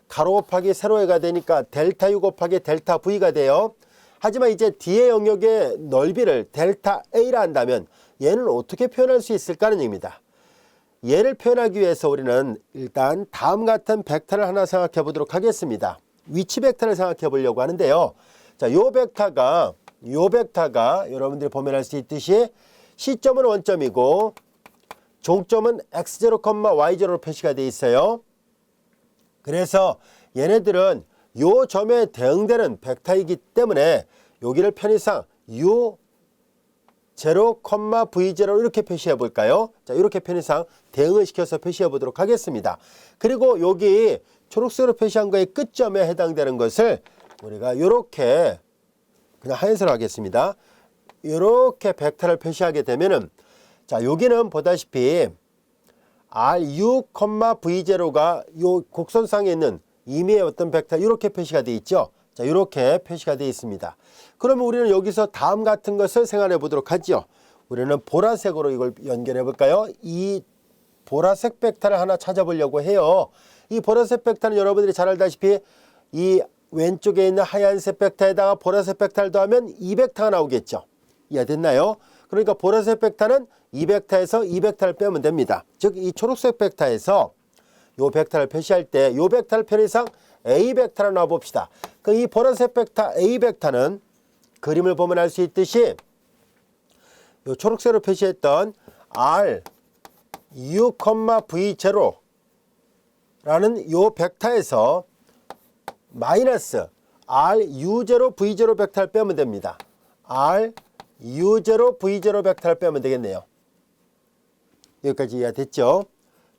가로 곱하기 세로가 되니까 델타 U 곱하기 델타 V가 돼요. 하지만 이제 D의 영역의 넓이를 델타 A라 한다면 얘는 어떻게 표현할 수 있을까 하는 얘기입니다. 얘를 표현하기 위해서 우리는 일단 다음 같은 벡터를 하나 생각해 보도록 하겠습니다. 위치 벡터를 생각해 보려고 하는데요. 자, 요 벡터가 여러분들이 보면 알 수 있듯이 시점은 원점이고 종점은 x0, y0로 표시가 되어 있어요. 그래서 얘네들은 요 점에 대응되는 벡터이기 때문에 여기를 편의상 u0, v0 이렇게 표시해 볼까요? 자, 이렇게 편의상 대응을 시켜서 표시해 보도록 하겠습니다. 그리고 여기 초록색으로 표시한 거의 끝점에 해당되는 것을 우리가 이렇게 그냥 하얀색으로 하겠습니다. 이렇게 벡터를 표시하게 되면은, 자, 여기는 보다시피 RU, V0가 요 곡선상에 있는 임의의 어떤 벡터 이렇게 표시가 되어 있죠. 자, 이렇게 표시가 되어 있습니다. 그러면 우리는 여기서 다음 같은 것을 생각해 보도록 하죠. 우리는 보라색으로 이걸 연결해 볼까요? 이 보라색 벡터를 하나 찾아보려고 해요. 이 보라색 벡터는 여러분들이 잘 알다시피 이 왼쪽에 있는 하얀색 벡터에다가 보라색 벡터를 더하면 이 벡터가 나오겠죠. 이해됐나요? 그러니까 보라색 벡터는 이 벡터에서 이 벡터를 빼면 됩니다. 즉 이 초록색 벡터에서 요 벡터를 표시할 때 요 벡터를 편의상 A 벡터로 놔봅시다. 그럼 이 보라색 벡터 A 벡터는 그림을 보면 알 수 있듯이 요 초록색으로 표시했던 R, U, V0 라는 요 벡터에서 마이너스 R, U0, V0 벡터를 빼면 됩니다. R, U0, V0 벡터를 빼면 되겠네요. 여기까지 이해됐죠?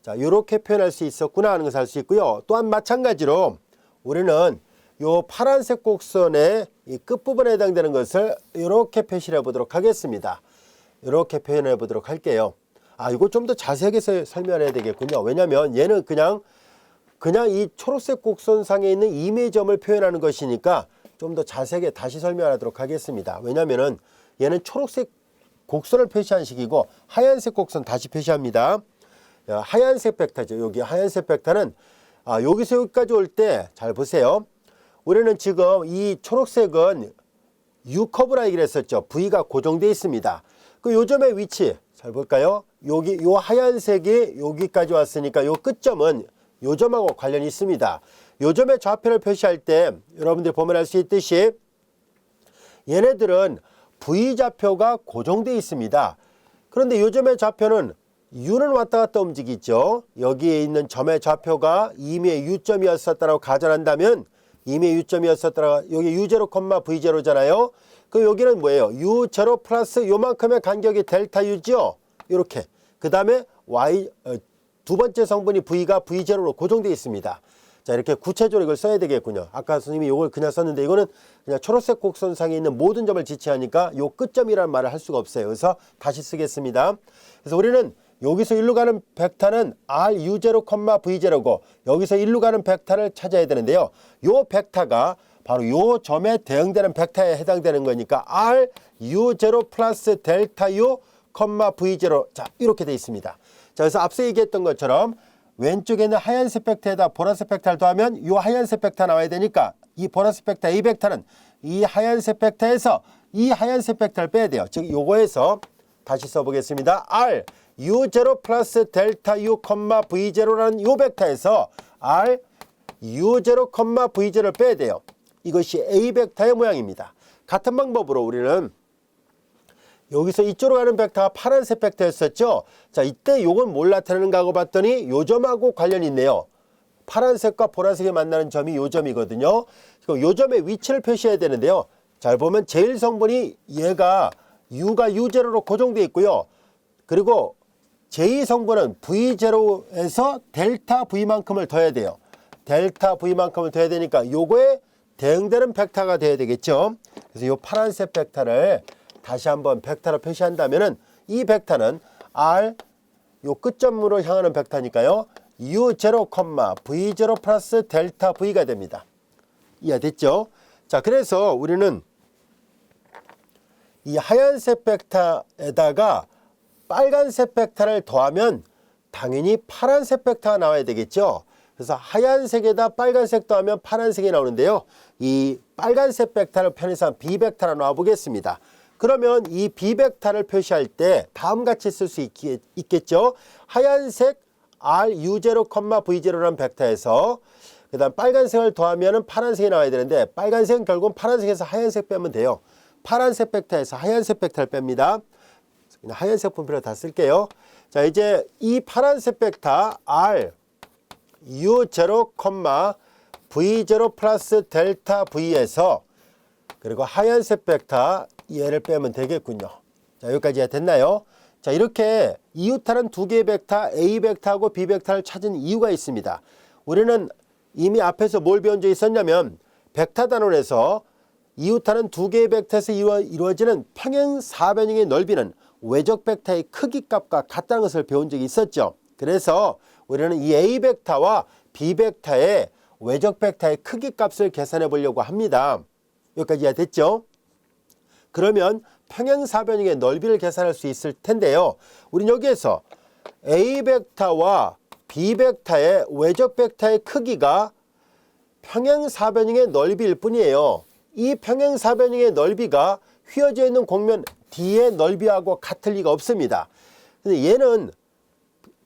자, 이렇게 표현할 수 있었구나 하는 것을 알 수 있고요. 또한 마찬가지로 우리는 요 파란색 곡선의 이 끝부분에 해당되는 것을 이렇게 표시를 해보도록 하겠습니다. 이렇게 표현해 보도록 할게요. 이거 좀 더 자세하게 설명해야 되겠군요. 왜냐하면 얘는 그냥 이 초록색 곡선상에 있는 임의점을 표현하는 것이니까 좀 더 자세하게 다시 설명하도록 하겠습니다. 왜냐하면 얘는 초록색 곡선을 표시한 식이고 하얀색 곡선 다시 표시합니다. 하얀색 벡터죠. 여기 하얀색 벡터는 여기서 여기까지 올 때 잘 보세요. 우리는 지금 이 초록색은 U커브라 얘기를 했었죠. V가 고정되어 있습니다. 그 요점의 위치 잘 볼까요? 여기 요 하얀색이 여기까지 왔으니까 요 끝점은 요점하고 관련이 있습니다. 요점의 좌표를 표시할 때 여러분들 보면 알 수 있듯이 얘네들은 V좌표가 고정되어 있습니다. 그런데 요점의 좌표는 U는 왔다 갔다 움직이죠. 여기에 있는 점의 좌표가 임의의 U점이었었다라고 가정한다면 임의의 U점이었었다라고 여기 U0, V0잖아요. 그 여기는 뭐예요? U0 플러스 요만큼의 간격이 델타 U죠. 이렇게. 그 다음에 두 번째 성분이 V가 V0로 고정되어 있습니다. 자, 이렇게 구체적으로 이걸 써야 되겠군요. 아까 선생님이 이걸 그냥 썼는데 이거는 그냥 초록색 곡선상에 있는 모든 점을 지칭하니까 요 끝점이라는 말을 할 수가 없어요. 그래서 다시 쓰겠습니다. 그래서 우리는 여기서 일로 가는 벡터는 RU0, V0고 여기서 일로 가는 벡터를 찾아야 되는데요. 요 벡터가 바로 요 점에 대응되는 벡터에 해당되는 거니까 RU0 플러스 델타 U, V0 자, 이렇게 되어 있습니다. 자, 그래서 앞서 얘기했던 것처럼 왼쪽에 있는 하얀색 벡터에다 보라색 벡터를 더하면 이 하얀색 벡터 나와야 되니까 이 보라색 벡터 A 벡터는 이 하얀색 벡터에서 이 하얀색 벡터를 빼야 돼요. 즉 요거에서 다시 써보겠습니다. R U0 플러스 델타 U, V0라는 요 벡터에서 R U0, V0를 빼야 돼요. 이것이 A 벡터의 모양입니다. 같은 방법으로 우리는 여기서 이쪽으로 가는 벡터가 파란색 벡터였었죠. 자, 이때 요건 뭘 나타내는가 하고 봤더니 요 점하고 관련이 있네요. 파란색과 보라색이 만나는 점이 요 점이거든요. 요 점의 위치를 표시해야 되는데요. 잘 보면 제일 성분이 얘가 U가 U0로 고정되어 있고요. 그리고 제2성분은 V0에서 델타 V만큼을 더해야 돼요. 델타 V만큼을 더해야 되니까 요거에 대응되는 벡터가 돼야 되겠죠. 그래서 요 파란색 벡터를 다시 한번 벡터로 표시한다면은 이 벡터는 R 요 끝점으로 향하는 벡터니까요. U0, V0 플러스 델타 V가 됩니다. 이해됐죠? 자, 그래서 우리는 이 하얀색 벡터에다가 빨간색 벡터를 더하면 당연히 파란색 벡터가 나와야 되겠죠. 그래서 하얀색에다 빨간색 더하면 파란색이 나오는데요. 이 빨간색 벡터를 편의상 B 벡터로 놔 보겠습니다. 그러면 이 B 벡터를 표시할 때 다음같이 쓸 수 있겠죠. 하얀색 R U0, V0라는 벡터에서 그 다음 빨간색을 더하면 파란색이 나와야 되는데 빨간색은 결국은 파란색에서 하얀색 빼면 돼요. 파란색 벡터에서 하얀색 벡터를 뺍니다. 그냥 하얀색 분필로 다 쓸게요. 자, 이제 이 파란색 벡터 R U0, V0 플러스 델타 V에서 그리고 하얀색 벡터 얘를 빼면 되겠군요. 자, 여기까지 됐나요? 자, 이렇게 이웃하는 두 개의 벡터 A 벡터하고 B 벡터를 찾은 이유가 있습니다. 우리는 이미 앞에서 뭘 배운 적이 있었냐면 벡터 단원에서 이웃하는 두 개의 벡터에서 이루어지는 평행사변형의 넓이는 외적 벡터의 크기 값과 같다는 것을 배운 적이 있었죠. 그래서 우리는 이 A 벡터와 B 벡터의 외적 벡터의 크기 값을 계산해 보려고 합니다. 여기까지 이해됐죠? 그러면 평행사변형의 넓이를 계산할 수 있을 텐데요. 우린 여기에서 A 벡터와 B 벡터의 외적 벡터의 크기가 평행사변형의 넓이일 뿐이에요. 이 평행사변형의 넓이가 휘어져 있는 곡면 D의 넓이하고 같을 리가 없습니다. 근데 얘는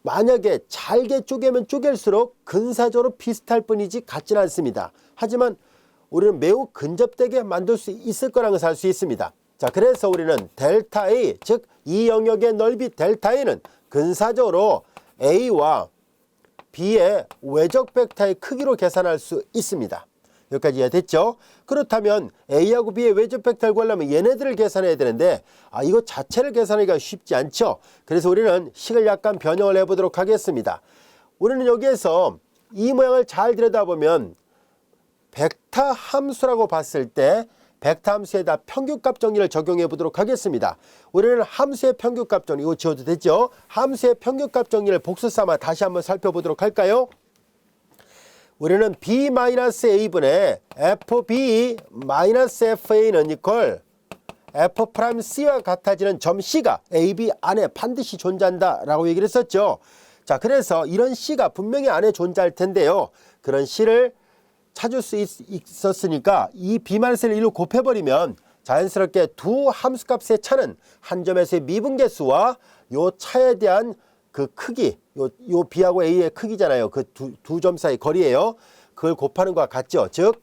만약에 잘게 쪼개면 쪼갤수록 근사적으로 비슷할 뿐이지 같지는 않습니다. 하지만 우리는 매우 근접되게 만들 수 있을 거라는 것을 알 수 있습니다. 자, 그래서 우리는 델타 A, 즉 이 영역의 넓이 델타 A는 근사적으로 A와 B의 외적 벡터의 크기로 계산할 수 있습니다. 여기까지 이해됐죠? 그렇다면 A하고 B의 외적 벡터를 구하려면 얘네들을 계산해야 되는데 이거 자체를 계산하기가 쉽지 않죠. 그래서 우리는 식을 약간 변형을 해보도록 하겠습니다. 우리는 여기에서 이 모양을 잘 들여다보면 벡터 함수라고 봤을 때 벡터 함수에다 평균값 정리를 적용해 보도록 하겠습니다. 우리는 함수의 평균값 정리, 이거 지워도 되죠? 함수의 평균값 정리를 복수 삼아 다시 한번 살펴보도록 할까요? 우리는 B-A분의 FB-FA는 이퀄 F'C와 같아지는 점 C가 AB 안에 반드시 존재한다 라고 얘기를 했었죠. 자, 그래서 이런 C가 분명히 안에 존재할 텐데요. 그런 C를 찾을 수 있었으니까 이 B-를 1로 곱해버리면 자연스럽게 두 함수값의 차는 한 점에서의 미분계수와 요 차에 대한 그 크기, 요 B하고 A의 크기잖아요. 그 두 점 사이 거리예요. 그걸 곱하는 것과 같죠. 즉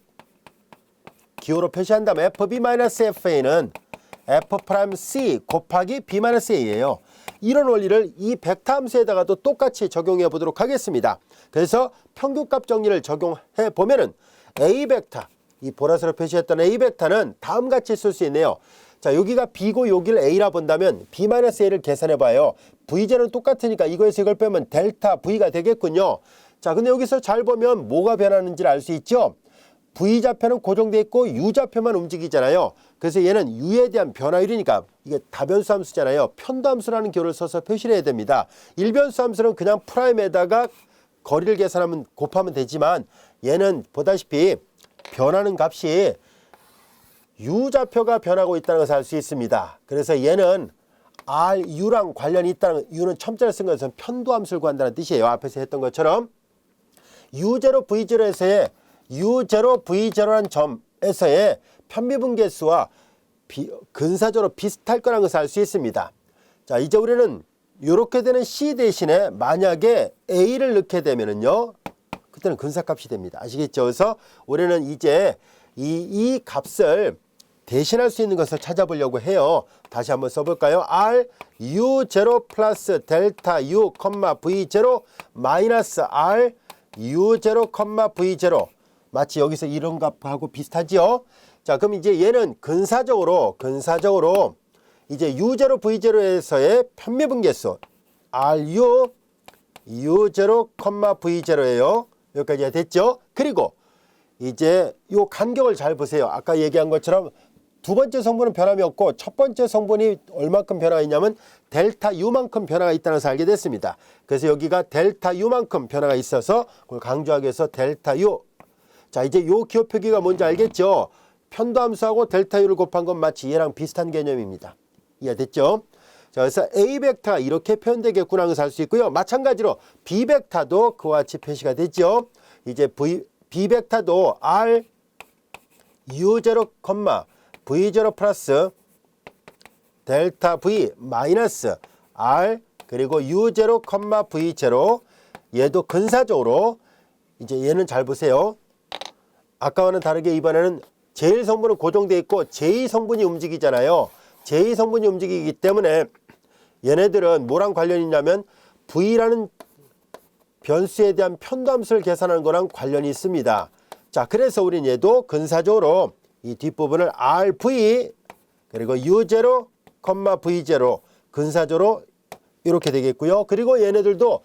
기호로 표시한다면 FB-FA는 F'C 곱하기 B-A예요. 이런 원리를 이 벡터 함수에다가도 똑같이 적용해 보도록 하겠습니다. 그래서 평균값 정리를 적용해 보면은 A 벡터, 이 보라색으로 표시했던 A 벡터는 다음같이 쓸 수 있네요. 자, 여기가 B고 여기를 A라 본다면 B-A를 계산해 봐요. V제는 똑같으니까 이거에서 이걸 빼면 델타 V가 되겠군요. 자, 근데 여기서 잘 보면 뭐가 변하는지를 알 수 있죠. V좌표는 고정되어 있고 U좌표만 움직이잖아요. 그래서 얘는 U에 대한 변화율이니까 이게 다변수 함수잖아요. 편도함수라는 기호를 써서 표시를 해야 됩니다. 일변수 함수는 그냥 프라임에다가 거리를 계산하면 곱하면 되지만 얘는 보다시피 변하는 값이 U좌표가 변하고 있다는 것을 알 수 있습니다. 그래서 얘는 RU랑 관련이 있다는, U는 첨자를 쓴 것은 편도함수를 구한다는 뜻이에요. 앞에서 했던 것처럼 U0, V0에서의 U0, V0라는 점에서의 편미분계수와 근사적으로 비슷할 거라는 것을 알 수 있습니다. 자, 이제 우리는 이렇게 되는 C 대신에 만약에 A를 넣게 되면은요, 그때는 근사값이 됩니다. 아시겠죠? 그래서 우리는 이제 이 값을 대신할 수 있는 것을 찾아보려고 해요. 다시 한번 써볼까요? R U0 플러스 델타 U, V0 마이너스 R U0, V0 마치 여기서 이런 값하고 비슷하지요? 자, 그럼 이제 얘는 근사적으로 이제 U0, V0에서의 편미분계수 RU U0, V0예요. 여기까지 됐죠? 그리고 이제 요 간격을 잘 보세요. 아까 얘기한 것처럼 두 번째 성분은 변함이 없고 첫 번째 성분이 얼만큼 변화가 있냐면 델타 U만큼 변화가 있다는 것을 알게 됐습니다. 그래서 여기가 델타 U만큼 변화가 있어서 그걸 강조하기 위해서 델타 U. 자, 이제 요 기호 표기가 뭔지 알겠죠? 편도함수하고 델타 U를 곱한 건 마치 얘랑 비슷한 개념입니다. 이해됐죠? 자, 그래서 A 벡터가 이렇게 표현되겠구나 하는 것을 알 수 있고요. 마찬가지로 B 벡터도 그와 같이 표시가 되죠. 이제 B 벡터도 R U0, V0 플러스 델타 V 마이너스 R 그리고 U0, V0 얘도 근사적으로 이제 얘는 잘 보세요. 아까와는 다르게 이번에는 제1 성분은 고정되어 있고 제2 성분이 움직이잖아요. 제2 성분이 움직이기 때문에 얘네들은 뭐랑 관련이 있냐면 V라는 변수에 대한 편도함수를 계산하는 거랑 관련이 있습니다. 자, 그래서 우린 얘도 근사적으로 이 뒷부분을 RV 그리고 U0, V0 근사적으로 이렇게 되겠고요. 그리고 얘네들도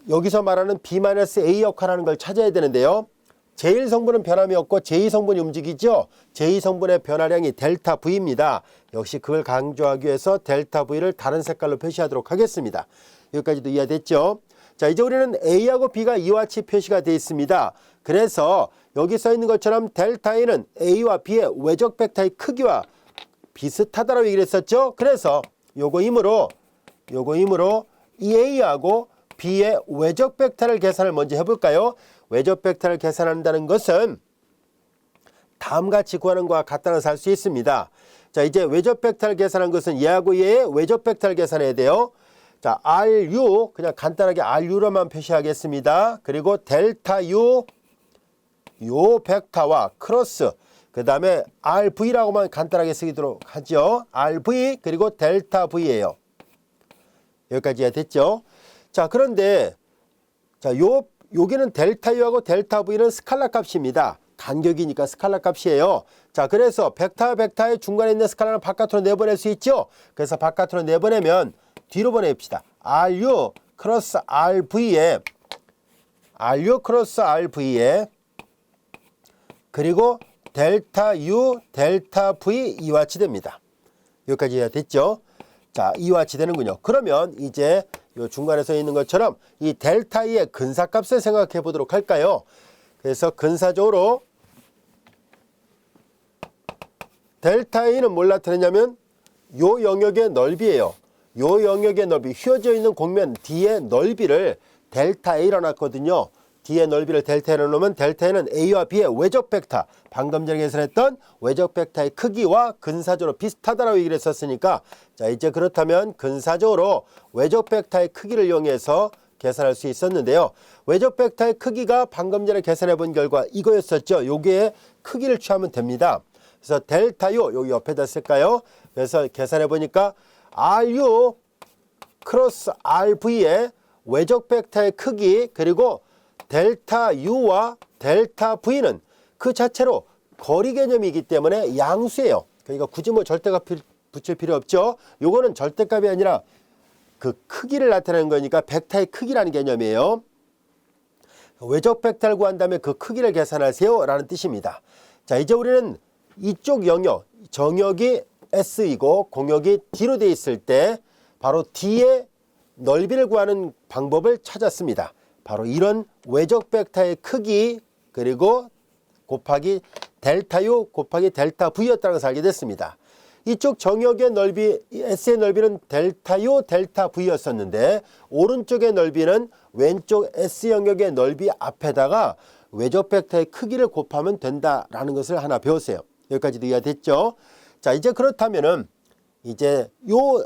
여기서 말하는 B-A 역할하는 걸 찾아야 되는데요. 제1 성분은 변함이 없고 제2 성분이 움직이죠. 제2 성분의 변화량이 델타 V입니다. 역시 그걸 강조하기 위해서 델타 V를 다른 색깔로 표시하도록 하겠습니다. 여기까지도 이해됐죠? 자, 이제 우리는 A하고 B가 이와 같이 표시가 되어 있습니다. 그래서 여기 써 있는 것처럼 델타 A는 A와 B의 외적 벡터의 크기와 비슷하다라고 얘기를 했었죠. 그래서 요거이므로 이 A하고 B의 외적 벡터를 계산을 먼저 해볼까요? 외적 벡터를 계산한다는 것은 다음과 같이 구하는 것과 같다는 것을 알 수 있습니다. 자, 이제 외적 벡터를 계산한 것은 얘하고 얘의 외적 벡터를 계산해야 돼요. 자, RU 그냥 간단하게 RU로만 표시하겠습니다. 그리고 델타 U 요 벡터와 크로스 그 다음에 RV라고만 간단하게 쓰도록 하죠. RV 그리고 델타 V예요. 여기까지 됐죠? 자, 그런데 자, 여기는 델타 U하고 델타 V는 스칼라 값입니다. 간격이니까 스칼라 값이에요. 자, 그래서 벡터와 벡터의 중간에 있는 스칼라는 바깥으로 내보낼 수 있죠. 그래서 바깥으로 내보내면 뒤로 보냅시다. RU 크로스 RV에 그리고 델타 U, 델타 V 이와 같이 됩니다. 여기까지 됐죠? 자, 이와 같이 되는군요. 그러면 이제 요 중간에 서 있는 것처럼 이 델타 E의 근사값을 생각해 보도록 할까요? 그래서 근사적으로 델타 E는 뭘 나타내냐면 요 영역의 넓이에요. 요 영역의 넓이, 휘어져 있는 곡면 D의 넓이를 델타 A로 놨거든요. D의 넓이를 델타 A로 놓으면 델타 A는 A와 B의 외적 벡터, 방금 전에 계산했던 외적 벡터의 크기와 근사적으로 비슷하다라고 얘기를 했었으니까 자, 이제 그렇다면 근사적으로 외적 벡터의 크기를 이용해서 계산할 수 있었는데요. 외적 벡터의 크기가 방금 전에 계산해 본 결과 이거였었죠. 여기에 크기를 취하면 됩니다. 그래서 델타 U 여기 옆에다 쓸까요? 그래서 계산해 보니까 RU 크로스 RV의 외적 벡터의 크기 그리고 델타 U와 델타 V는 그 자체로 거리 개념이기 때문에 양수예요. 그러니까 굳이 뭐 절대값 붙일 필요 없죠. 요거는 절대값이 아니라 그 크기를 나타내는 거니까 벡터의 크기라는 개념이에요. 외적 벡터를 구한 다음에 그 크기를 계산하세요 라는 뜻입니다. 자, 이제 우리는 이쪽 영역, 정역이 S이고 공역이 D로 되어 있을 때 바로 D의 넓이를 구하는 방법을 찾았습니다. 바로 이런 외적 벡터의 크기 그리고 곱하기 델타 U 곱하기 델타 V였다는 것을 알게 됐습니다. 이쪽 정역의 넓이, S의 넓이는 델타 U, 델타 V였었는데 오른쪽의 넓이는 왼쪽 S 영역의 넓이 앞에다가 외적 벡터의 크기를 곱하면 된다라는 것을 하나 배웠어요. 여기까지도 이해됐죠? 자, 이제 그렇다면은 이제 요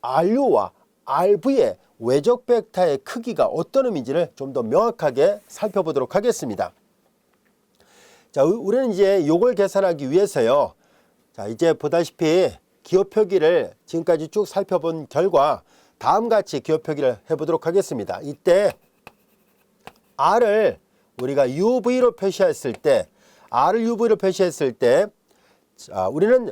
RU와 RV의 외적 벡터의 크기가 어떤 의미인지를 좀 더 명확하게 살펴보도록 하겠습니다. 자, 우리는 이제 요걸 계산하기 위해서요. 자, 이제 보다시피 기호 표기를 지금까지 쭉 살펴본 결과 다음과 같이 기호 표기를 해보도록 하겠습니다. 이때 R을 우리가 UV로 표시했을 때, R을 UV로 표시했을 때, 자, 우리는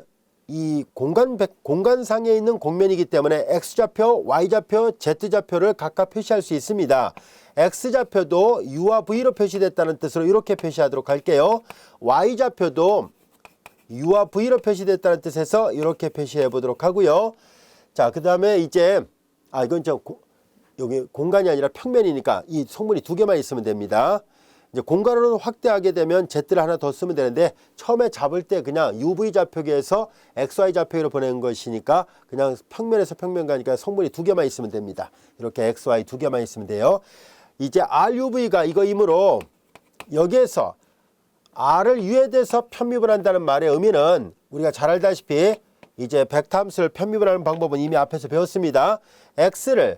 이 공간상에 있는 공면이기 때문에 X좌표, Y좌표, Z좌표를 각각 표시할 수 있습니다. X좌표도 U와 V로 표시됐다는 뜻으로 이렇게 표시하도록 할게요. Y좌표도 U와 V로 표시됐다는 뜻에서 이렇게 표시해 보도록 하고요. 자, 그 다음에 이제 이건 여기 공간이 아니라 평면이니까 이 성분이 두 개만 있으면 됩니다. 이제 공간으로 확대하게 되면 Z를 하나 더 쓰면 되는데 처음에 잡을 때 그냥 UV 좌표기에서 XY 좌표기로 보내는 것이니까 그냥 평면에서 평면 가니까 성분이 두 개만 있으면 됩니다. 이렇게 XY 두 개만 있으면 돼요. 이제 RUV가 이거이므로 여기에서 R을 U에 대해서 편입을 한다는 말의 의미는 우리가 잘 알다시피 이제 벡터 함수를 편입을 하는 방법은 이미 앞에서 배웠습니다. X를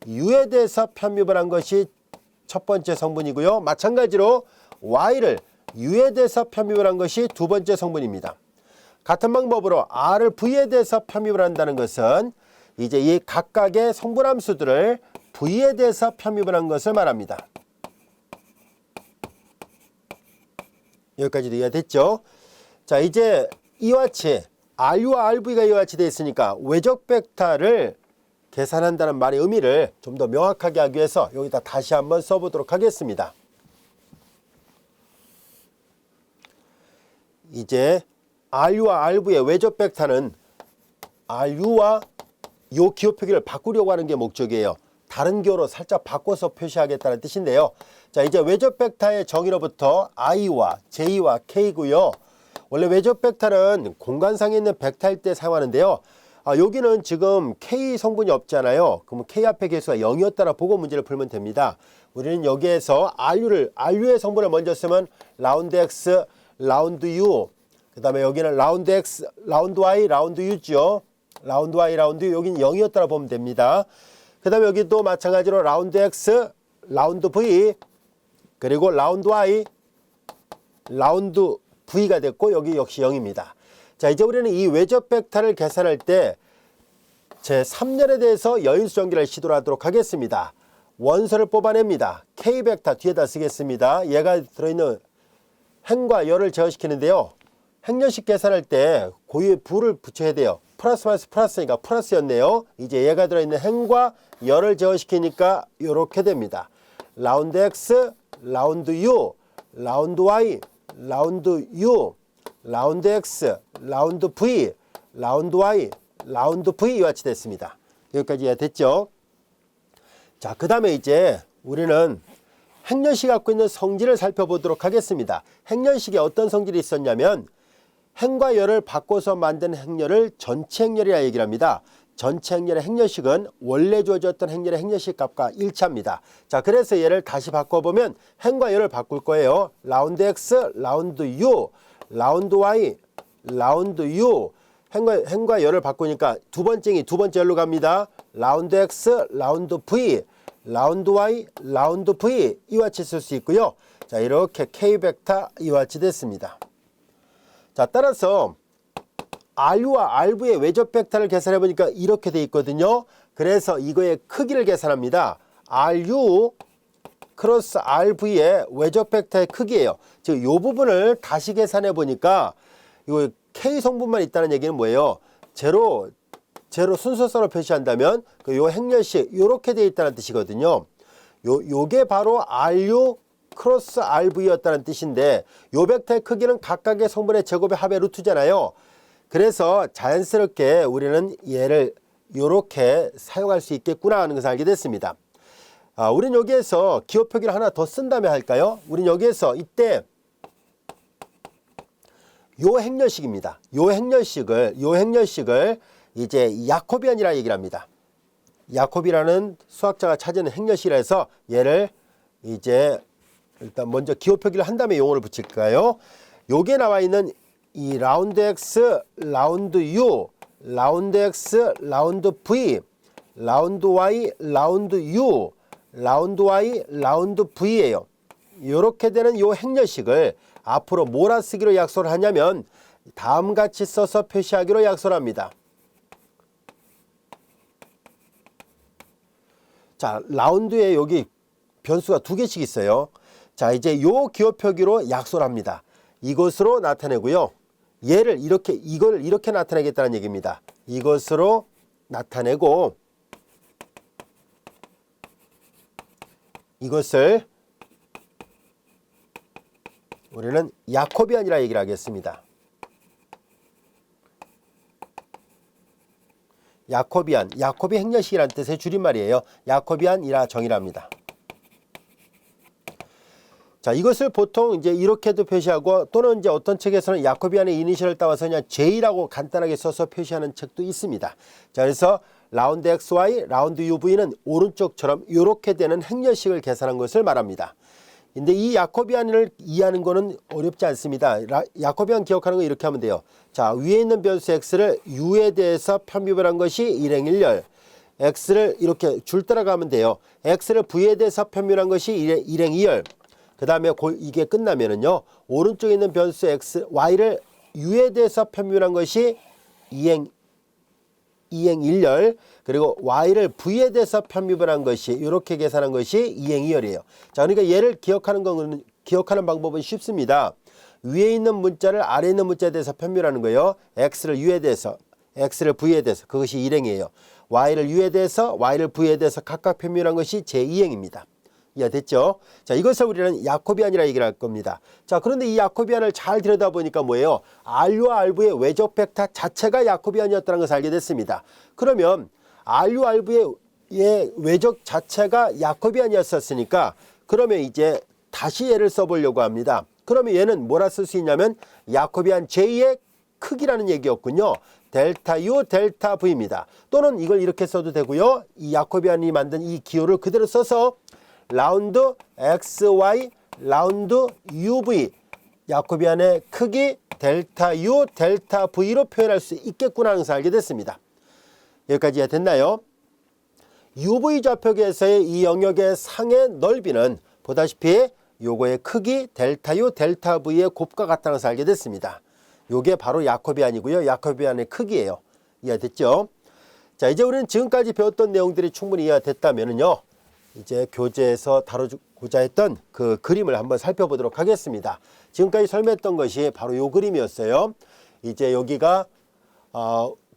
U에 대해서 편입을 한 것이 첫 번째 성분이고요. 마찬가지로 Y를 U에 대해서 편입을 한 것이 두 번째 성분입니다. 같은 방법으로 R을 V에 대해서 편입을 한다는 것은 이제 이 각각의 성분함수들을 V에 대해서 편입을 한 것을 말합니다. 여기까지도 이해됐죠? 자, 이제 이와 같이 RU와 RV가 이와 같이 되어 있으니까 외적 벡터를 계산한다는 말의 의미를 좀 더 명확하게 하기 위해서 여기다 다시 한번 써보도록 하겠습니다. 이제 RU와 RV의 외적 벡터는 RU와 요 기호 표기를 바꾸려고 하는 게 목적이에요. 다른 기호로 살짝 바꿔서 표시하겠다는 뜻인데요. 자, 이제 외적 벡터의 정의로부터 I와 J와 K고요. 원래 외적 벡터는 공간상에 있는 벡터일 때 사용하는데요. 여기는 지금 K 성분이 없잖아요. 그럼 K 앞에 개수가 0이었다라 보고 문제를 풀면 됩니다. 우리는 여기에서 RU의 성분을 먼저 쓰면 라운드 X, 라운드 U, 그 다음에 여기는 라운드 X, 라운드 Y, 라운드 U죠. 라운드 Y, 라운드 U, 여기는 0이었다라 보면 됩니다. 그 다음에 여기도 마찬가지로 라운드 X, 라운드 V, 그리고 라운드 Y, 라운드 V가 됐고 여기 역시 0입니다. 자, 이제 우리는 이 외적 벡터를 계산할 때 제3년에 대해서 여인수 전개를 시도를 하도록 하겠습니다. 원소를 뽑아냅니다. K 벡터 뒤에다 쓰겠습니다. 얘가 들어있는 행과 열을 제어시키는데요. 행렬식 계산할 때 고유의 부를 붙여야 돼요. 플러스 마이너스 플러스니까 플러스였네요. 이제 얘가 들어있는 행과 열을 제어시키니까 이렇게 됩니다. 라운드 X, 라운드 U, 라운드 Y, 라운드 U, 라운드 X, 라운드 V, 라운드 Y, 라운드 V 이와 같이 됐습니다. 여기까지 이해됐죠? 자, 그 다음에 이제 우리는 행렬식이 갖고 있는 성질을 살펴보도록 하겠습니다. 행렬식에 어떤 성질이 있었냐면 행과 열을 바꿔서 만든 행렬을 전체 행렬이라 얘기를 합니다. 전체 행렬의 행렬식은 원래 주어졌던 행렬의 행렬식 값과 일치합니다. 자, 그래서 얘를 다시 바꿔보면 행과 열을 바꿀 거예요. 라운드 X, 라운드 U, 라운드 Y, 라운드 U. 행과 열을 바꾸니까 두 번째 열로 갑니다. 라운드 X, 라운드 V, 라운드 Y, 라운드 V 이와 같이 쓸 수 있고요. 자, 이렇게 K 벡터 이와 같이 됐습니다. 자, 따라서 RU와 RV의 외적 벡터를 계산해 보니까 이렇게 돼 있거든요. 그래서 이거의 크기를 계산합니다. RU 크로스 RV의 외적 벡터의 크기예요. 즉, 이 부분을 다시 계산해 보니까 이거 K 성분만 있다는 얘기는 뭐예요? 제로 순서선으로 표시한다면 요 행렬식 이렇게 돼 있다는 뜻이거든요. 요게 바로 RU 크로스 RV였다는 뜻인데 요 벡터의 크기는 각각의 성분의 제곱의 합의 루트잖아요. 그래서 자연스럽게 우리는 얘를 이렇게 사용할 수 있겠구나 하는 것을 알게 됐습니다. 우린 여기에서 기호 표기를 하나 더 쓴 다음에 할까요? 우린 여기에서 이때 요 행렬식입니다. 요 행렬식을 이제 야코비안이라 얘기를 합니다. 야코비라는 수학자가 찾은 행렬식이라 해서 얘를 이제 일단 먼저 기호 표기를 한 다음에 용어를 붙일까요? 요게 나와 있는 이 라운드 X, 라운드 U, 라운드 X, 라운드 V, 라운드 Y, 라운드 U, 라운드 Y, 라운드 V예요. 이렇게 되는 이 행렬식을 앞으로 몰아쓰기로 약속을 하냐면 다음같이 써서 표시하기로 약속을 합니다. 자, 라운드에 여기 변수가 2개씩 있어요. 자, 이제 요 기호 표기로 약속을 합니다. 이것으로 나타내고요. 얘를 이걸 이렇게 나타내겠다는 얘기입니다. 이것으로 나타내고 이것을 우리는 야코비안이라 얘기를 하겠습니다. 야코비안, 야코비 행렬식이라는 뜻의 줄임말이에요. 야코비안이라 정의를 합니다. 자, 이것을 보통 이제 이렇게도 표시하고 또는 이제 어떤 책에서는 야코비안의 이니셜을 따와서 그냥 J라고 간단하게 써서 표시하는 책도 있습니다. 자, 그래서 라운드 XY, 라운드 UV는 오른쪽처럼 이렇게 되는 행렬식을 계산한 것을 말합니다. 근데 이 야코비안을 이해하는 거는 어렵지 않습니다. 야코비안 기억하는 거 이렇게 하면 돼요. 자, 위에 있는 변수 x를 u에 대해서 편비별한 것이 일행일열. x를 이렇게 줄 따라가면 돼요. x를 v에 대해서 편비별한 것이 일행이열. 그 다음에 이게 끝나면은요, 오른쪽에 있는 변수 x, y를 u에 대해서 편비별한 것이 이행일열, 그리고 y를 v에 대해서 편비별한 것이 이렇게 계산한 것이 이행이열이에요. 자, 그러니까 얘를 기억하는 방법은 쉽습니다. 위에 있는 문자를 아래에 있는 문자에 대해서 편비별하는 거예요. x를 u에 대해서, x를 v에 대해서, 그것이 일행이에요. y를 u에 대해서, y를 v에 대해서 각각 편비별한 것이 제2행입니다. 이해됐죠? 자, 이것을 우리는 야코비안이라 얘기를 할 겁니다. 자, 그런데 이 야코비안을 잘 들여다보니까 뭐예요? R과 RV의 외적 벡터 자체가 야코비안이었다는 것을 알게 됐습니다. 그러면 R과 RV의 외적 자체가 야코비안이었으니까 그러면 이제 다시 얘를 써보려고 합니다. 그러면 얘는 뭐라 쓸 수 있냐면 야코비안 J의 크기라는 얘기였군요. 델타 U, 델타 V입니다. 또는 이걸 이렇게 써도 되고요. 이 야코비안이 만든 이 기호를 그대로 써서 라운드 XY, 라운드 UV, 야코비안의 크기 델타 U, 델타 V로 표현할 수 있겠구나 하는 것을 알게 됐습니다. 여기까지 이해됐나요? UV 좌표계에서의 이 영역의 상의 넓이는 보다시피 요거의 크기 델타 U, 델타 V의 곱과 같다는 것을 알게 됐습니다. 요게 바로 야코비안이고요. 야코비안의 크기예요. 이해됐죠? 자, 이제 우리는 지금까지 배웠던 내용들이 충분히 이해가 됐다면은요, 이제 교재에서 다루고자 했던 그 그림을 한번 살펴보도록 하겠습니다. 지금까지 설명했던 것이 바로 요 그림이었어요. 이제 여기가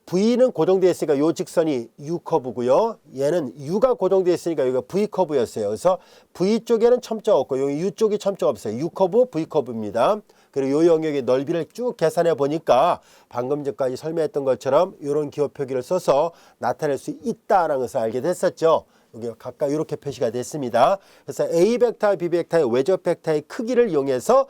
V는 고정되어 있으니까 요 직선이 U 커브고요. 얘는 U가 고정되어 있으니까 여기가 V 커브였어요. 그래서 V 쪽에는 첨자가 없고 여기 U 쪽이 첨자가 없어요. U 커브, V 커브입니다. 그리고 요 영역의 넓이를 쭉 계산해 보니까 방금 전까지 설명했던 것처럼 이런 기호 표기를 써서 나타낼 수 있다라는 것을 알게 됐었죠. 여기 각각 이렇게 표시가 됐습니다. 그래서 A 벡터, B 벡터의 외적 벡터의 크기를 이용해서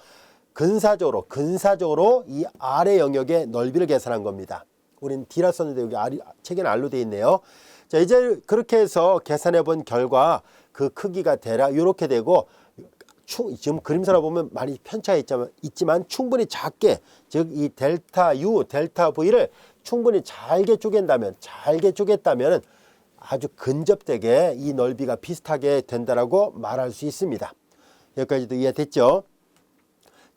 근사적으로 이 R의 영역의 넓이를 계산한 겁니다. 우린 D라 썼는데 여기 책에는 R로 되어 있네요. 자, 이제 그렇게 해서 계산해 본 결과 그 크기가 대략 이렇게 되고, 지금 그림사로 보면 많이 편차가 있지만 충분히 작게, 즉 이 델타 U, 델타 V를 충분히 잘게 쪼갠다면 아주 근접되게 이 넓이가 비슷하게 된다라고 말할 수 있습니다. 여기까지도 이해됐죠?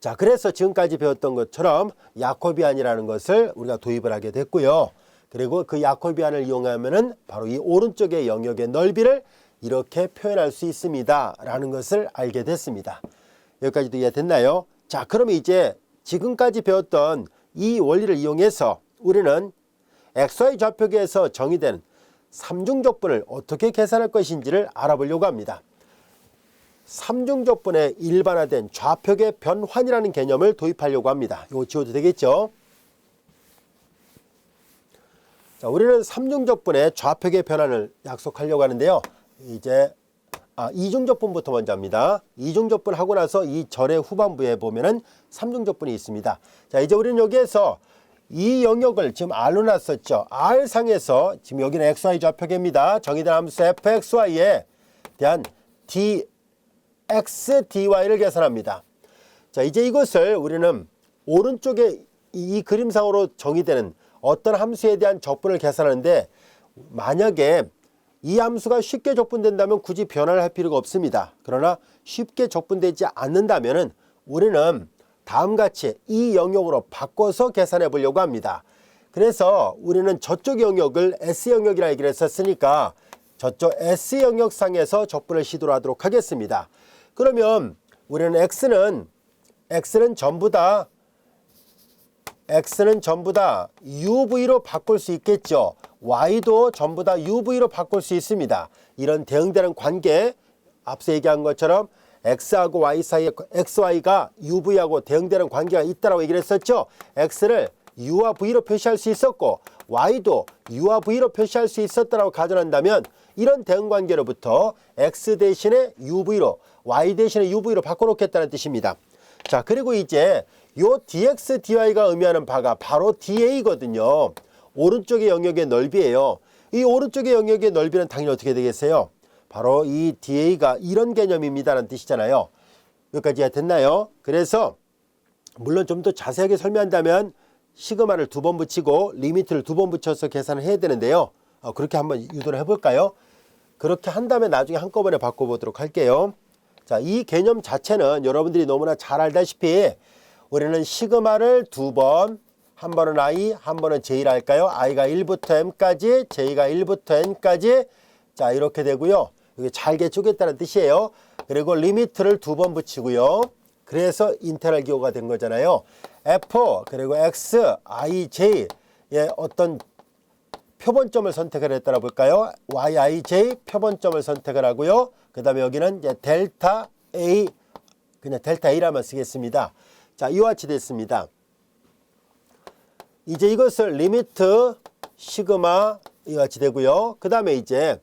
자, 그래서 지금까지 배웠던 것처럼 야코비안이라는 것을 우리가 도입을 하게 됐고요. 그리고 그 야코비안을 이용하면은 바로 이 오른쪽의 영역의 넓이를 이렇게 표현할 수 있습니다 라는 것을 알게 됐습니다. 여기까지도 이해됐나요? 자, 그러면 이제 지금까지 배웠던 이 원리를 이용해서 우리는 XY 좌표계에서 정의된 삼중적분을 어떻게 계산할 것인지를 알아보려고 합니다. 삼중적분의 일반화된 좌표계 변환이라는 개념을 도입하려고 합니다. 이거 지워도 되겠죠? 자, 우리는 삼중적분의 좌표계 변환을 약속하려고 하는데요. 이제 이중적분부터 먼저 합니다. 이중적분 하고 나서 이 절의 후반부에 보면은 삼중적분이 있습니다. 자, 이제 우리는 여기에서 이 영역을 지금 R로 놨었죠. R상에서 지금 여기는 XY 좌표계입니다. 정의된 함수 fxy에 대한 dx, dy를 계산합니다. 자, 이제 이것을 우리는 오른쪽에 이 그림상으로 정의되는 어떤 함수에 대한 적분을 계산하는데, 만약에 이 함수가 쉽게 적분된다면 굳이 변화를 할 필요가 없습니다. 그러나 쉽게 적분되지 않는다면 우리는 다음같이 이 영역으로 바꿔서 계산해 보려고 합니다. 그래서 우리는 저쪽 영역을 S영역이라 얘기를 했었으니까 저쪽 S영역상에서 적분을 시도하도록 하겠습니다. 그러면 우리는 X는 전부 다 UV로 바꿀 수 있겠죠. Y도 전부 다 UV로 바꿀 수 있습니다. 이런 대응되는 관계, 앞서 얘기한 것처럼 X하고 Y 사이에 XY가 UV하고 대응되는 관계가 있다고 얘기를 했었죠. X를 U와 V로 표시할 수 있었고 Y도 U와 V로 표시할 수 있었다고 가정한다면 이런 대응관계로부터 X 대신에 UV로 Y 대신에 UV로 바꿔놓겠다는 뜻입니다. 자, 그리고 이제 요 dx dy가 의미하는 바가 바로 da거든요. 오른쪽의 영역의 넓이에요. 이 오른쪽의 영역의 넓이는 당연히 어떻게 되겠어요? 바로 이 da가 이런 개념입니다라는 뜻이잖아요. 여기까지 됐나요? 그래서 물론 좀 더 자세하게 설명한다면 시그마를 2번 붙이고 리미트를 2번 붙여서 계산을 해야 되는데요. 그렇게 한번 유도를 해볼까요? 그렇게 한 다음에 나중에 한꺼번에 바꿔보도록 할게요. 자, 이 개념 자체는 여러분들이 너무나 잘 알다시피 우리는 시그마를 2번, 한 번은 I, 한 번은 J라 할까요? I가 1부터 M까지, J가 1부터 N까지. 자, 이렇게 되고요. 이게 잘게 쪼갰다는 뜻이에요. 그리고 리미트를 2번 붙이고요. 그래서 인테그랄 기호가 된 거잖아요. F 그리고 X, I, J의 어떤 표본점을 선택을 했다라 볼까요? Y, I, J 표본점을 선택을 하고요. 그 다음에 여기는 이제 델타 A, 그냥 델타 A라만 쓰겠습니다. 자, 이와 같이 됐습니다. 이제 이것을 리미트 시그마 이와 같이 되고요. 그 다음에 이제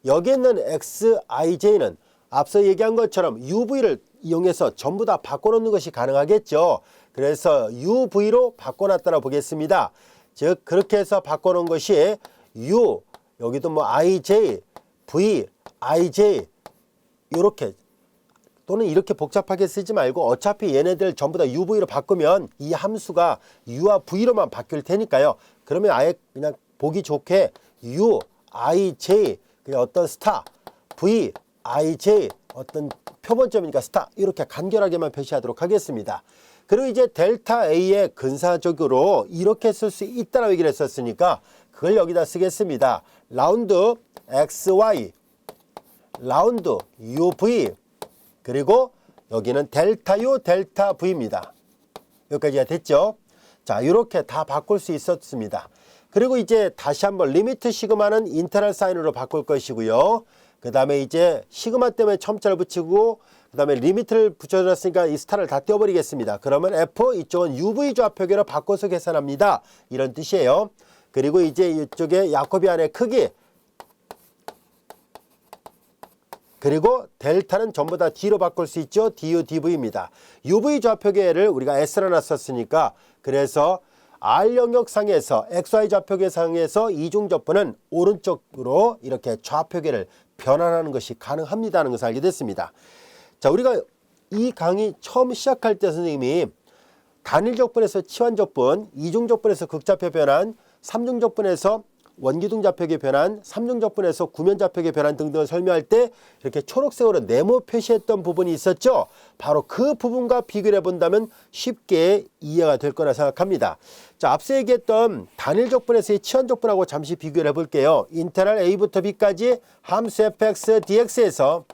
여기 있는 X, I, J는 앞서 얘기한 것처럼 UV를 이용해서 전부 다 바꿔놓는 것이 가능하겠죠. 그래서 UV로 바꿔놨다라 보겠습니다. 즉 그렇게 해서 바꿔놓은 것이 U, 여기도 뭐 IJ, V, IJ 이렇게 또는 이렇게 복잡하게 쓰지 말고 어차피 얘네들 전부 다 UV로 바꾸면 이 함수가 U와 V로만 바뀔 테니까요. 그러면 아예 그냥 보기 좋게 U, IJ 그냥 어떤 스타, V, IJ 어떤 표본점이니까 스타 이렇게 간결하게만 표시하도록 하겠습니다. 그리고 이제 델타 A의 근사적으로 이렇게 쓸 수 있다라고 얘기를 했었으니까 그걸 여기다 쓰겠습니다. 라운드 XY, 라운드 UV 그리고 여기는 델타 U, 델타 V입니다. 여기까지가 됐죠? 자, 이렇게 다 바꿀 수 있었습니다. 그리고 이제 다시 한번 리미트 시그마는 인테그랄 사인으로 바꿀 것이고요. 그 다음에 이제 시그마 때문에 첨자를 붙이고 그 다음에 리미트를 붙여줬으니까 이 스타를 다 떼어버리겠습니다. 그러면 F 이쪽은 UV 좌표계로 바꿔서 계산합니다. 이런 뜻이에요. 그리고 이제 이쪽에 야코비안의 크기 그리고 델타는 전부 다 D로 바꿀 수 있죠. DU, DV입니다. UV 좌표계를 우리가 S로 놨었으니까 그래서 R 영역상에서 XY 좌표계상에서 이중적분은 오른쪽으로 이렇게 좌표계를 변환하는 것이 가능합니다는 것을 알게 됐습니다. 자, 우리가 이 강의 처음 시작할 때 선생님이 단일적분에서 치환적분, 이중적분에서 극좌표 변환, 삼중적분에서 원기둥좌표계 변환, 삼중적분에서 구면좌표계 변환 등등을 설명할 때 이렇게 초록색으로 네모 표시했던 부분이 있었죠. 바로 그 부분과 비교를 해본다면 쉽게 이해가 될 거라 생각합니다. 자, 앞서 얘기했던 단일적분에서의 치환적분하고 잠시 비교를 해볼게요. 인테그랄 A부터 B까지 함수 fx dx에서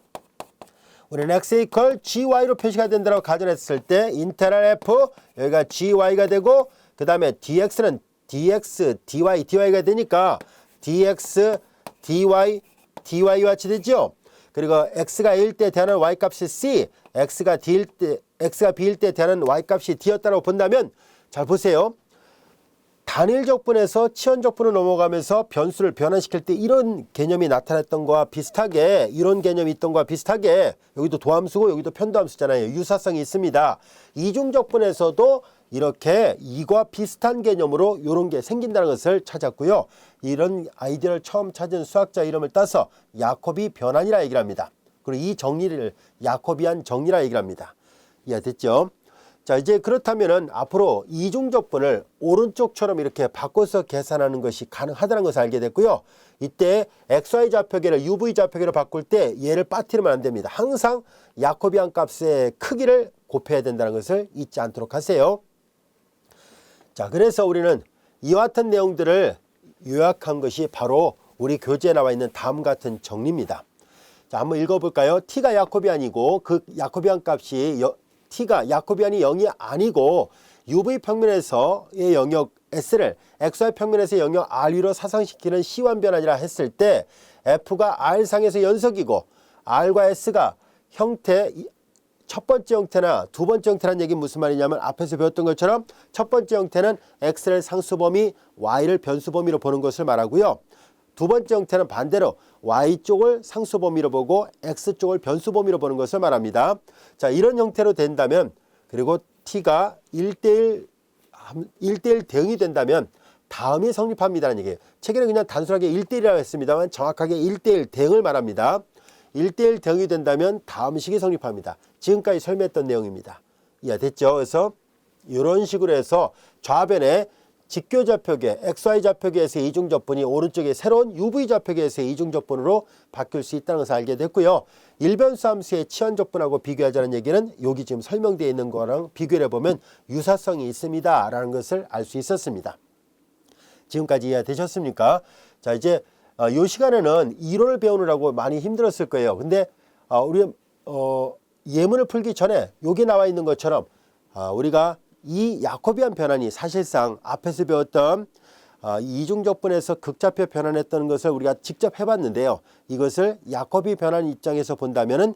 우리는 x 이퀄 gy로 표시가 된다고 가정했을 때 인테그랄 f 여기가 gy가 되고 그 다음에 dx는 dx, dy, dy가 되니까 dx, dy, dy와 같이 되죠. 그리고 x가 a일 때 대하는 y값이 c, x가 b일 때 대하는 y값이 d였다고 본다면 잘 보세요. 단일적분에서 치환적분으로 넘어가면서 변수를 변환시킬 때 이런 개념이 나타났던 거와 비슷하게 이런 개념이 있던 거와 비슷하게 여기도 도함수고 여기도 편도함수잖아요. 유사성이 있습니다. 이중적분에서도 이렇게 이과 비슷한 개념으로 이런 게 생긴다는 것을 찾았고요. 이런 아이디어를 처음 찾은 수학자 이름을 따서 야코비 변환이라 얘기를 합니다. 그리고 이 정리를 야코비안 정리라 얘기를 합니다. 이해됐죠? 자, 이제 그렇다면은 앞으로 이중적분을 오른쪽처럼 이렇게 바꿔서 계산하는 것이 가능하다는 것을 알게 됐고요. 이때 XY 좌표계를 UV 좌표계로 바꿀 때 얘를 빠뜨리면 안 됩니다. 항상 야코비안 값의 크기를 곱해야 된다는 것을 잊지 않도록 하세요. 자, 그래서 우리는 이와 같은 내용들을 요약한 것이 바로 우리 교재에 나와 있는 다음 같은 정리입니다. 자, 한번 읽어볼까요? T가 야코비안이고 그 야코비안 값이 T가 야코비안이 0이 아니고 UV 평면에서의 영역 S를 XY 평면에서의 영역 R 위로 사상시키는 시환 변환이라 했을 때 F가 R상에서 연속이고 R과 S가 형태 첫 번째 형태나 두 번째 형태라는 얘기는 무슨 말이냐면 앞에서 배웠던 것처럼 첫 번째 형태는 X를 상수범위, Y를 변수범위로 보는 것을 말하고요. 두 번째 형태는 반대로 Y쪽을 상수범위로 보고 X쪽을 변수범위로 보는 것을 말합니다. 자, 이런 형태로 된다면 그리고 T가 1대1 대응이 된다면 다음이 성립합니다라는 얘기예요. 책에는 그냥 단순하게 1대1이라고 했습니다만 정확하게 1대1 대응을 말합니다. 1대1 대응이 된다면 다음 식이 성립합니다. 지금까지 설명했던 내용입니다. 이해됐죠? 그래서 이런 식으로 해서 좌변에 직교 좌표계, XY 좌표계에서의 이중적분이 오른쪽에 새로운 UV 좌표계에서의 이중적분으로 바뀔 수 있다는 것을 알게 됐고요. 일변수 함수의 치환적분하고 비교하자는 얘기는 여기 지금 설명되어 있는 거랑 비교를 해보면 유사성이 있습니다 라는 것을 알 수 있었습니다. 지금까지 이해되셨습니까? 자, 이제 이 시간에는 이론을 배우느라고 많이 힘들었을 거예요. 근데 우리 예문을 풀기 전에 여기 나와 있는 것처럼 우리가 이 야코비안 변환이 사실상 앞에서 배웠던 이중적분에서 극좌표 변환했던 것을 우리가 직접 해봤는데요. 이것을 야코비 변환 입장에서 본다면은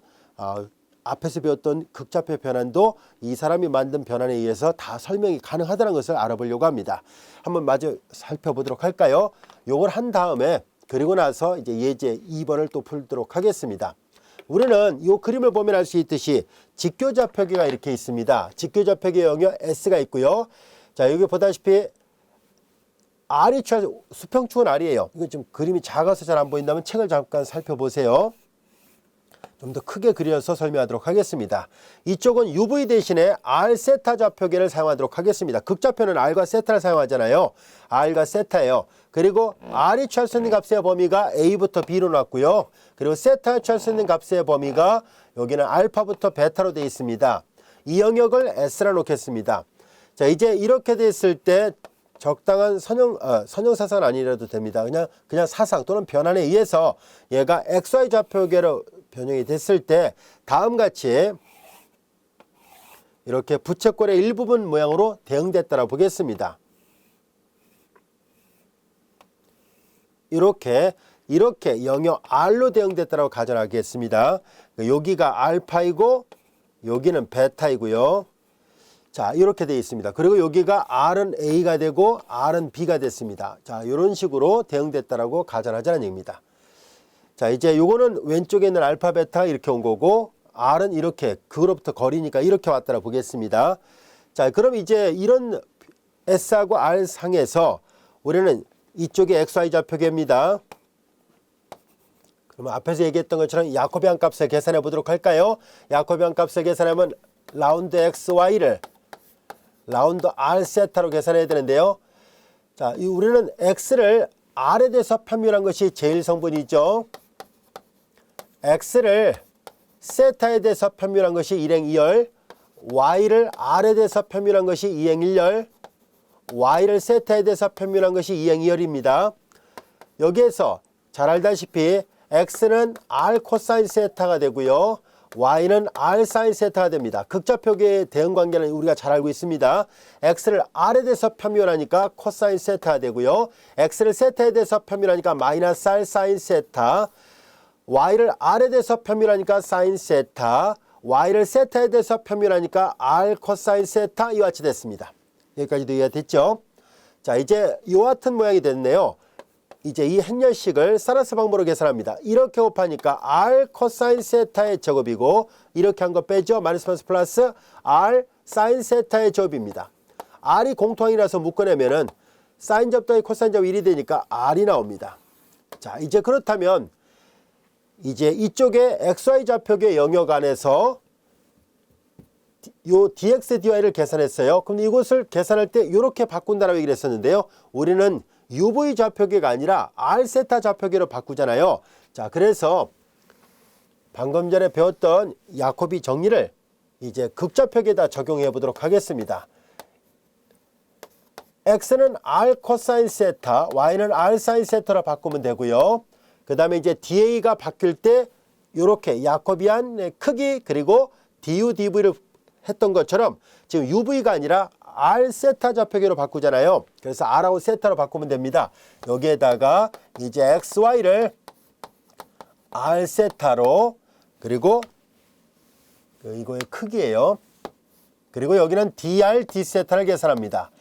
앞에서 배웠던 극좌표 변환도 이 사람이 만든 변환에 의해서 다 설명이 가능하다는 것을 알아보려고 합니다. 한번 마저 살펴보도록 할까요? 요걸 한 다음에 그리고 나서 이제 예제 2번을 또 풀도록 하겠습니다. 우리는 이 그림을 보면 알 수 있듯이 직교좌표계가 이렇게 있습니다. 직교좌표계 영역 S가 있고요. 자, 여기 보다시피 R이 수평축은 R이에요. 이거 좀 그림이 작아서 잘 안 보인다면 책을 잠깐 살펴보세요. 좀 더 크게 그려서 설명하도록 하겠습니다. 이쪽은 UV 대신에 R 세타 좌표계를 사용하도록 하겠습니다. 극좌표는 R과 세타를 사용하잖아요. R과 세타예요. 그리고 R이 취할 수 있는 값의 범위가 A부터 B로 놨고요. 그리고 세타가 취할 수 있는 값의 범위가 여기는 알파부터 베타로 되어 있습니다. 이 영역을 S라 놓겠습니다. 자, 이제 이렇게 됐을 때 적당한 선형사상은 아니라도 됩니다. 그냥 사상 또는 변환에 의해서 얘가 XY 좌표계로 변형이 됐을 때 다음같이 이렇게 부채꼴의 일부분 모양으로 대응됐다고 보겠습니다. 이렇게 영역 R로 대응됐다고 가정하겠습니다. 여기가 알파이고 여기는 베타이고요. 자, 이렇게 되어 있습니다. 그리고 여기가 R은 A가 되고 R은 B가 됐습니다. 자, 이런 식으로 대응됐다라고 가정하자는 얘기입니다. 자, 이제 요거는 왼쪽에 있는 알파, 베타 이렇게 온 거고 R은 이렇게 그로부터 거리니까 이렇게 왔다라 보겠습니다. 자, 그럼 이제 이런 S하고 R 상에서 우리는 이쪽이 XY 좌표계입니다. 그러면 앞에서 얘기했던 것처럼 야코비안 값을 계산해 보도록 할까요? 야코비안 값을 계산하면 라운드 XY를 라운드 R 세타로 계산해야 되는데요. 자, 우리는 X를 R에 대해서 편밀한 것이 제일 성분이죠. X를 세타에 대해서 편밀한 것이 1행 2열, Y를 R에 대해서 편밀한 것이 2행 1열, Y를 세타에 대해서 편밀한 것이 2행 2열입니다. 여기에서 잘 알다시피 X는 R 코사인 세타가 되고요. Y는 R 사인 세타가 됩니다. 극좌표계의 대응 관계는 우리가 잘 알고 있습니다. X를 R에 대해서 편밀하니까 코사인 세타가 되고요. X를 세타에 대해서 편밀하니까 마이너스 R 사인 세타, Y를 R에 대해서 편밀하니까 사인 세타, Y를 세타에 대해서 편밀하니까 R 코사인 세타 이와 같이 됐습니다. 여기까지도 이해가 됐죠? 자, 이제 이와 같은 모양이 됐네요. 이제 이 행렬식을 사라스 방법으로 계산합니다. 이렇게 곱하니까 R 코사인 세타의 제곱이고 이렇게 한 거 빼죠. 마이너스 플러스 R 사인 세타의 제곱입니다. R이 공통이라서 묶어내면은 사인 제곱 더하기 코사인 제곱 1이 되니까 R이 나옵니다. 자, 이제 그렇다면 이제 이쪽에 XY 좌표계 영역 안에서 요 dx dy를 계산했어요. 그럼 이것을 계산할 때 이렇게 바꾼다라고 얘기를 했었는데요. 우리는 uv 좌표계가 아니라 r세타 좌표계로 바꾸잖아요. 자, 그래서 방금 전에 배웠던 야코비 정리를 이제 극좌표계에다 적용해 보도록 하겠습니다. x는 r 코사인 세타, y는 r 사인 세타로 바꾸면 되고요. 그 다음에 이제 da가 바뀔 때 이렇게 야코비안 크기 그리고 du dv를 했던 것처럼 지금 uv가 아니라 r 세타 좌표계로 바꾸잖아요. 그래서 r하고 세타로 바꾸면 됩니다. 여기에다가 이제 xy를 r 세타로, 그리고 이거의 크기예요. 그리고 여기는 dr d 세타를 계산합니다.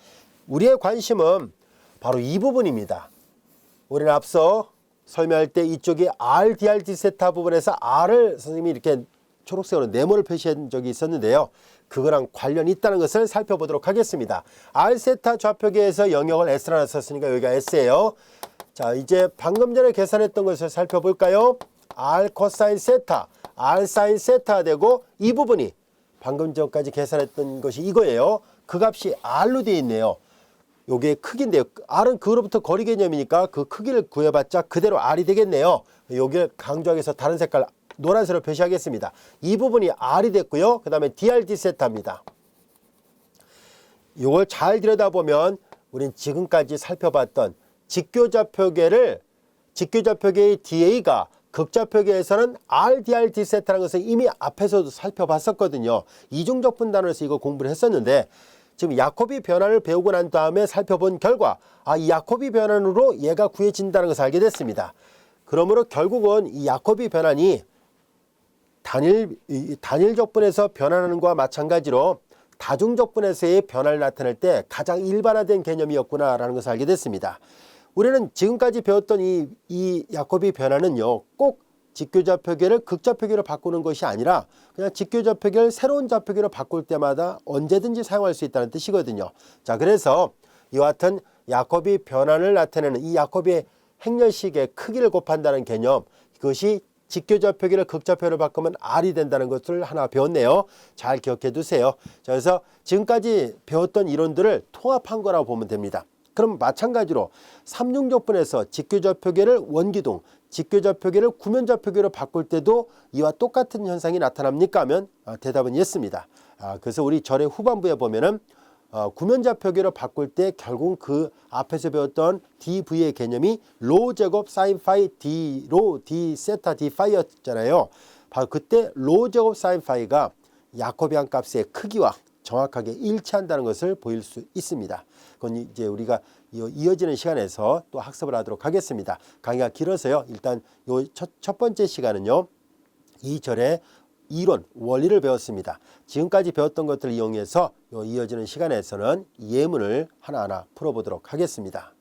우리의 관심은 바로 이 부분입니다. 우리는 앞서 설명할 때 이쪽이 r dr d 세타 부분에서 r을 선생님이 이렇게 초록색으로 네모를 표시한 적이 있었는데요. 그거랑 관련이 있다는 것을 살펴보도록 하겠습니다. r 세타 좌표계에서 영역을 s라고 썼으니까 여기가 s예요. 자, 이제 방금 전에 계산했던 것을 살펴볼까요? r 코사인 세타, r 사인 세타 되고, 이 부분이 방금 전까지 계산했던 것이 이거예요. 그 값이 r로 되어 있네요. 요게 크기인데요. r은 그로부터 거리 개념이니까 그 크기를 구해봤자 그대로 r이 되겠네요. 여기를 강조하기 위해서 다른 색깔 노란색으로 표시하겠습니다. 이 부분이 r이 됐고요. 그 다음에 drd 세타입니다. 이걸 잘 들여다보면 우린 지금까지 살펴봤던 직교좌표계의 da가 극좌표계에서는 r, drd 세타라는 것을 이미 앞에서도 살펴봤었거든요. 이중적 분단으로서 이거 공부를 했었는데, 지금 야코비 변환을 배우고 난 다음에 살펴본 결과 이 야코비 변환으로 얘가 구해진다는 것을 알게 됐습니다. 그러므로 결국은 이 야코비 변환이 단일적분에서 변환하는 것과 마찬가지로 다중적분에서의 변화를 나타낼 때 가장 일반화된 개념이었구나라는 것을 알게 됐습니다. 우리는 지금까지 배웠던 이 야코비 변화는요, 꼭 직교좌표계를 극좌표계로 바꾸는 것이 아니라 그냥 직교좌표계를 새로운 좌표계로 바꿀 때마다 언제든지 사용할 수 있다는 뜻이거든요. 자, 그래서 이와 같은 야코비 변환을 나타내는 이 야코비의 행렬식의 크기를 곱한다는 개념, 그것이 직교좌표계를 극좌표로 바꾸면 r이 된다는 것을 하나 배웠네요. 잘 기억해 두세요. 자, 그래서 지금까지 배웠던 이론들을 통합한 거라고 보면 됩니다. 그럼 마찬가지로 삼중적분에서 직교좌표계를 원기둥, 직교좌표계를 구면좌표계로 바꿀 때도 이와 똑같은 현상이 나타납니까? 하면 대답은 예스입니다. 그래서 우리 절의 후반부에 보면은 구면좌표계로 바꿀 때 결국 그 앞에서 배웠던 dv의 개념이 로 제곱 사인 파이 d로 d 세타 d 파이였잖아요. 바로 그때 로 제곱 사인 파이가 야코비안 값의 크기와 정확하게 일치한다는 것을 보일 수 있습니다. 그건 이제 우리가 이어지는 시간에서 또 학습을 하도록 하겠습니다. 강의가 길어서요. 일단 요 첫 번째 시간은요, 이 절의 이론, 원리를 배웠습니다. 지금까지 배웠던 것들을 이용해서 이어지는 시간에서는 예문을 하나하나 풀어보도록 하겠습니다.